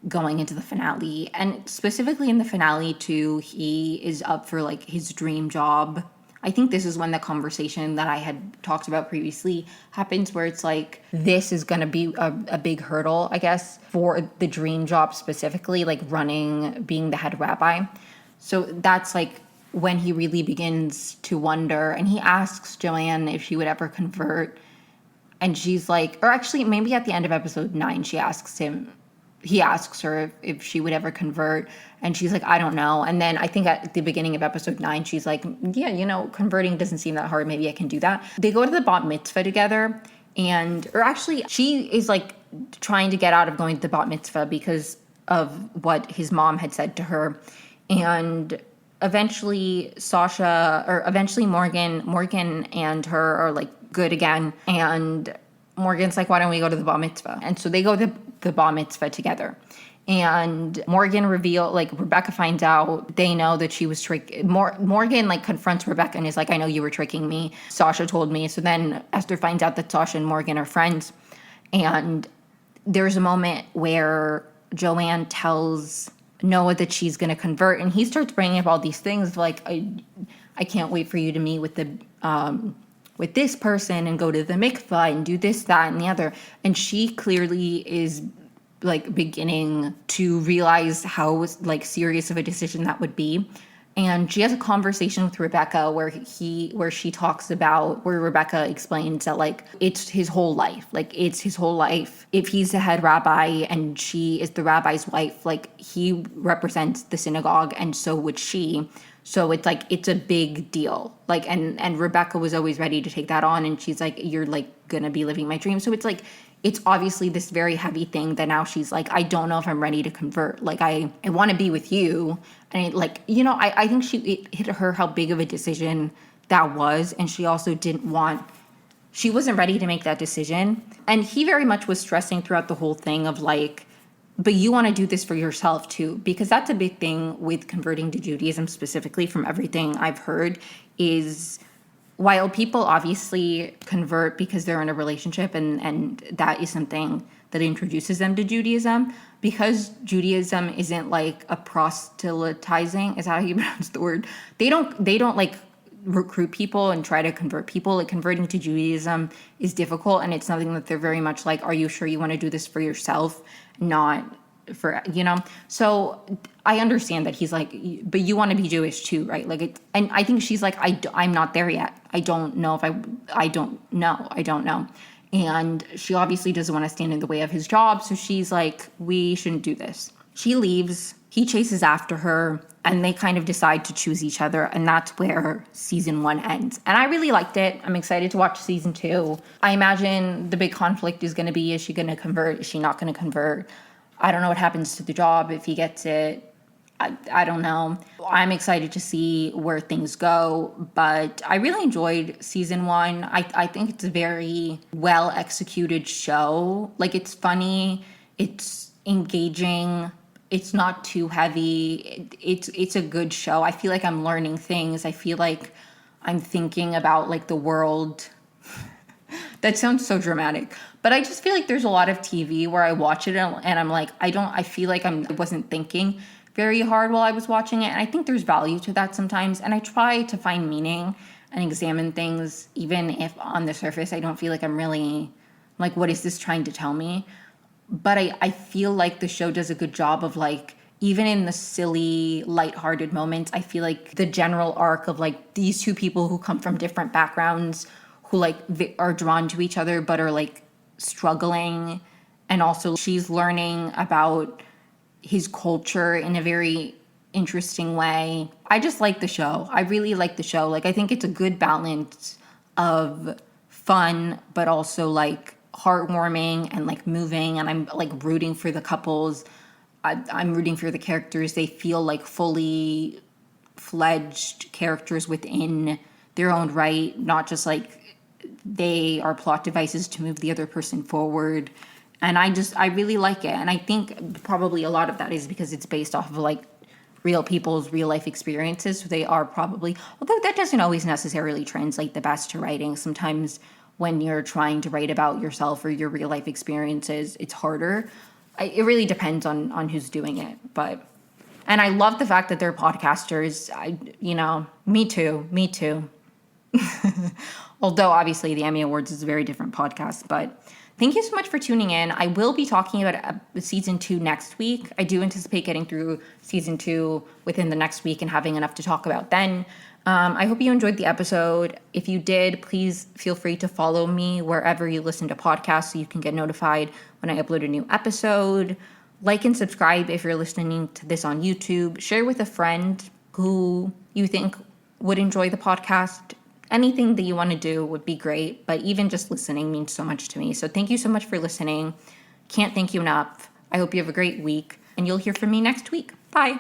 S1: going into the finale. And specifically in the finale too, he is up for like his dream job. I think this is when the conversation that I had talked about previously happens, where it's like, this is going to be a big hurdle, I guess, for the dream job specifically, like being the head rabbi. So that's like when he really begins to wonder, and he asks Joanne if she would ever convert. And she's like, or actually maybe at the end of episode 9, he asks her if she would ever convert, and she's like, I don't know. And then I think at the beginning of episode 9, she's like, yeah, converting doesn't seem that hard. Maybe I can do that. They go to the bat mitzvah together, or actually she is like trying to get out of going to the bat mitzvah because of what his mom had said to her. And eventually Morgan and her are like good again. And Morgan's like, why don't we go to the bar mitzvah? And so they go to the bar mitzvah together. And Rebecca finds out, they know that she was tricked. Morgan like confronts Rebecca and is like, I know you were tricking me. Sasha told me. So then Esther finds out that Sasha and Morgan are friends. And there's a moment where Joanne tells Noah that she's going to convert. And he starts bringing up all these things like, I can't wait for you to meet with this person and go to the mikvah and do this, that, and the other. And she clearly is like beginning to realize how like serious of a decision that would be. And she has a conversation with Rebecca where Rebecca explains that like it's his whole life. Like it's his whole life. If he's the head rabbi and she is the rabbi's wife, like he represents the synagogue and so would she. So it's like, it's a big deal. Like, and Rebecca was always ready to take that on. And she's like, you're like gonna be living my dream. So it's like, it's obviously this very heavy thing that now she's like, I don't know if I'm ready to convert. Like, I want to be with you. And I think it hit her how big of a decision that was. And she also she wasn't ready to make that decision. And he very much was stressing throughout the whole thing of like, but you want to do this for yourself too, because that's a big thing with converting to Judaism specifically, from everything I've heard, is while people obviously convert because they're in a relationship and that is something that introduces them to Judaism, because Judaism isn't like a proselytizing, is that how you pronounce the word? They don't like recruit people and try to convert people. Like, converting to Judaism is difficult, and it's something that they're very much like, are you sure you want to do this for yourself, not for, So I understand that he's like, but you want to be Jewish too, right? Like, and I think she's like, I'm not there yet. I don't know if I don't know. And she obviously doesn't want to stand in the way of his job. So she's like, we shouldn't do this. She leaves. He chases after her, and they kind of decide to choose each other. And that's where season 1 ends. And I really liked it. I'm excited to watch season 2. I imagine the big conflict is going to be, is she going to convert? Is she not going to convert? I don't know what happens to the job if he gets it. I don't know. I'm excited to see where things go, but I really enjoyed season 1. I think it's a very well executed show. Like, it's funny, it's engaging, it's not too heavy. It's a good show. I feel like I'm learning things. I feel like I'm thinking about like the world That sounds so dramatic. But I just feel like there's a lot of TV where I watch it and I'm like, I feel like I wasn't thinking very hard while I was watching it. And I think there's value to that sometimes. And I try to find meaning and examine things, even if on the surface I don't feel like I'm really, like, what is this trying to tell me? But I feel like the show does a good job of, like, even in the silly, lighthearted moments, I feel like the general arc of, like, these two people who come from different backgrounds, who, like, are drawn to each other but are, like, struggling. And also she's learning about his culture in a very interesting way. I just like the show. I really like the show. Like, I think it's a good balance of fun, but also, like, heartwarming and, like, moving. And I'm, like, rooting for the couples. I'm rooting for the characters. They feel like fully fledged characters within their own right, not just like they are plot devices to move the other person forward. And I really like it. And I think probably a lot of that is because it's based off of, like, real people's real life experiences. So they are probably, although that doesn't always necessarily translate the best to writing. Sometimes when you're trying to write about yourself or your real life experiences, it's harder. It really depends on who's doing it. And I love the fact that they're podcasters. Me too. Although obviously the Emmy Awards is a very different podcast. But thank you so much for tuning in. I will be talking about season 2 next week. I do anticipate getting through season 2 within the next week and having enough to talk about then. I hope you enjoyed the episode. If you did, please feel free to follow me wherever you listen to podcasts so you can get notified when I upload a new episode. Like and subscribe if you're listening to this on YouTube. Share with a friend who you think would enjoy the podcast. Anything that you want to do would be great, but even just listening means so much to me. So thank you so much for listening. Can't thank you enough. I hope you have a great week, and you'll hear from me next week. Bye.